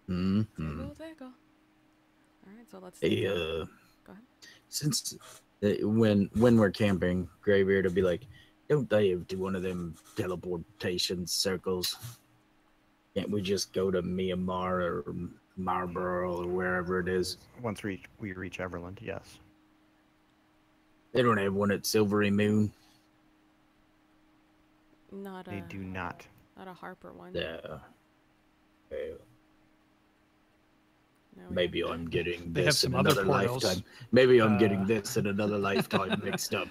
Speaker 6: Mm-hmm.
Speaker 3: Tickle. All right, so let's.
Speaker 6: Hey,
Speaker 3: Go ahead.
Speaker 6: since when we're camping, Greybeard will be like, "Don't dive to one of them teleportation circles. Can't we just go to Myanmar or Marlborough or wherever it is?
Speaker 4: Once we reach Everland, yes.
Speaker 6: They don't have one at Silvery Moon."
Speaker 3: Not
Speaker 4: They do not.
Speaker 3: Not a Harper one.
Speaker 6: Yeah. Well,
Speaker 3: No, we
Speaker 6: maybe
Speaker 3: have-
Speaker 6: I'm getting
Speaker 1: They have
Speaker 6: this in
Speaker 1: some other
Speaker 6: another
Speaker 1: portals.
Speaker 6: lifetime. Maybe I'm
Speaker 1: Uh,
Speaker 6: getting this in another lifetime mixed up.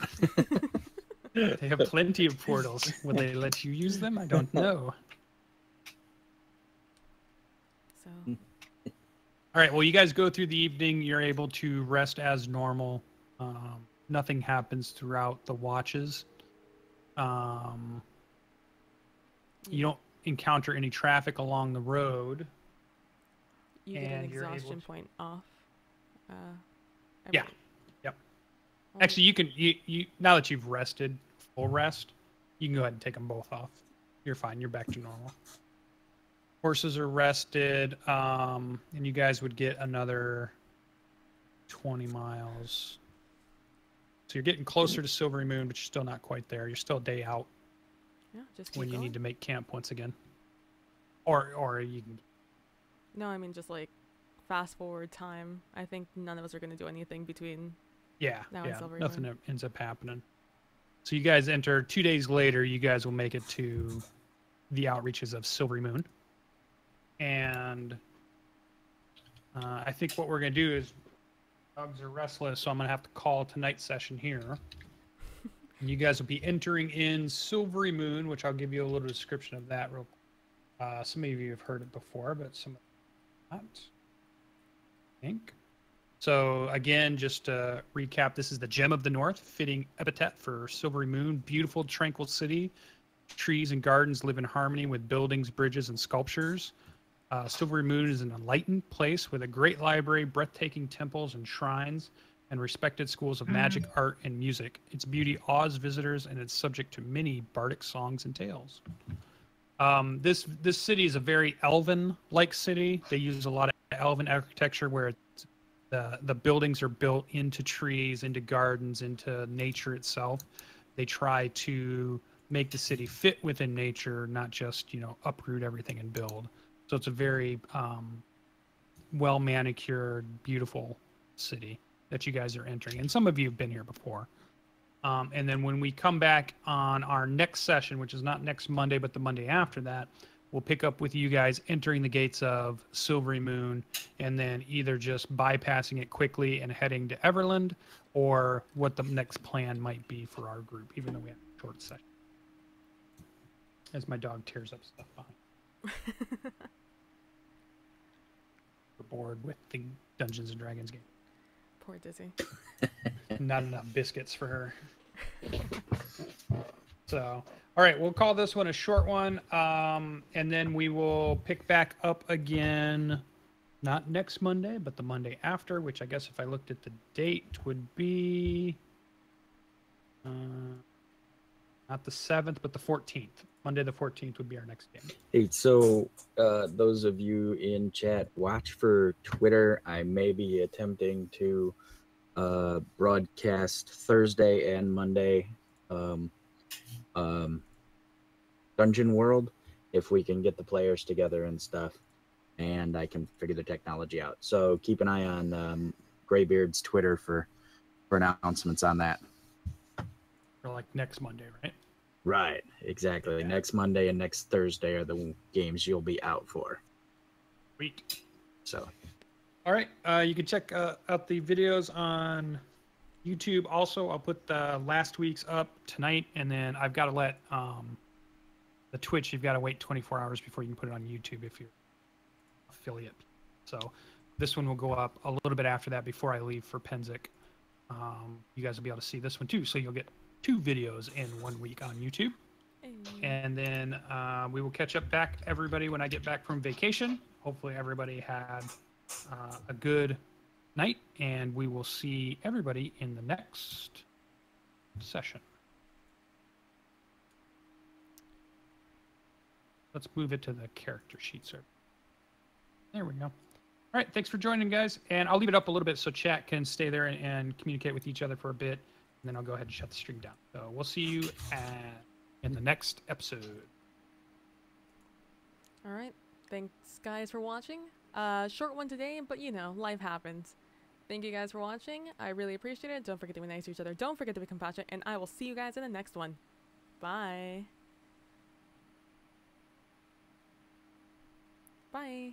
Speaker 1: They have plenty of portals. Will they let you use them? I don't know.
Speaker 3: So
Speaker 1: All right, well, you guys go through the evening. You're able to rest as normal. Nothing happens throughout the watches. You don't encounter any traffic along the road.
Speaker 3: You get an
Speaker 1: and you're able
Speaker 3: exhaustion
Speaker 1: to-
Speaker 3: point off.
Speaker 1: Yeah. Yep. Actually, you can you now that you've rested, full rest, you can go ahead and take them both off. You're fine. You're back to normal. Horses are rested, and you guys would get another 20 miles. So you're getting closer to Silvery Moon, but you're still not quite there. You're still a day out
Speaker 3: Yeah, just keep
Speaker 1: when you
Speaker 3: going.
Speaker 1: need to make camp once again. Or you can.
Speaker 3: No, I mean just like fast forward time. I think none of us are going to do anything between.
Speaker 1: Yeah,
Speaker 3: Now it's
Speaker 1: yeah.
Speaker 3: Silvery
Speaker 1: Nothing
Speaker 3: Moon.
Speaker 1: ends up happening. So you guys enter 2 days later. You guys will make it to the outreaches of Silvery Moon, and I think what we're gonna do is dogs are restless, so I'm gonna have to call tonight's session here. And you guys will be entering in Silvery Moon, which I'll give you a little description of that real quick. Some of you have heard it before, but some not. I think. So again, just to recap, this is the Gem of the North, fitting epithet for Silvery Moon. Beautiful, tranquil city. Trees and gardens live in harmony with buildings, bridges, and sculptures. Silvery Moon is an enlightened place with a great library, breathtaking temples and shrines, and respected schools of magic, art, and music. Its beauty awes visitors, and it's subject to many bardic songs and tales. This city is a very elven-like city. They use a lot of elven architecture where the buildings are built into trees, into gardens, into nature itself. They try to make the city fit within nature, not just, uproot everything and build. So it's a very well manicured, beautiful city that you guys are entering. And some of you have been here before. And then when we come back on our next session, which is not next Monday, but the Monday after that, we'll pick up with you guys entering the gates of Silvery Moon and then either just bypassing it quickly and heading to Everland, or what the next plan might be for our group, even though we have a short session. As my dog tears up stuff behind. We're bored with the Dungeons and Dragons game.
Speaker 3: Poor Dizzy.
Speaker 1: Not enough biscuits for her. So, all right, we'll call this one a short one, and then we will pick back up again, not next Monday, but the Monday after, which I guess if I looked at the date would be not the 7th, but the 14th. Monday the 14th would be our next game.
Speaker 6: Hey, so those of you in chat, watch for Twitter. I may be attempting to broadcast Thursday and Monday Dungeon World, if we can get the players together and stuff, and I can figure the technology out. So keep an eye on Greybeard's Twitter for announcements on that.
Speaker 1: For like next Monday, right?
Speaker 6: Right, exactly.
Speaker 1: Yeah.
Speaker 6: Next Monday and next Thursday are the games you'll be out for.
Speaker 1: Sweet.
Speaker 6: So,
Speaker 1: all right, you can check out the videos on YouTube. Also, I'll put the last week's up tonight, and then I've got to let the Twitch. You've got to wait 24 hours before you can put it on YouTube if you're affiliate. So this one will go up a little bit after that before I leave for Penzic. You guys will be able to see this one too. So you'll get 2 videos in 1 week on YouTube.
Speaker 3: Hey.
Speaker 1: And then we will catch up back, everybody, when I get back from vacation. Hopefully everybody had a good night, and we will see everybody in the next session. Let's move it to the character sheet, sir. There we go. All right, thanks for joining, guys. And I'll leave it up a little bit so chat can stay there and communicate with each other for a bit. And then I'll go ahead and shut the stream down. So we'll see you in the next episode.
Speaker 3: All right. Thanks, guys, for watching. Short one today, but life happens. Thank you guys for watching. I really appreciate it. Don't forget to be nice to each other. Don't forget to be compassionate. And I will see you guys in the next one. Bye. Bye.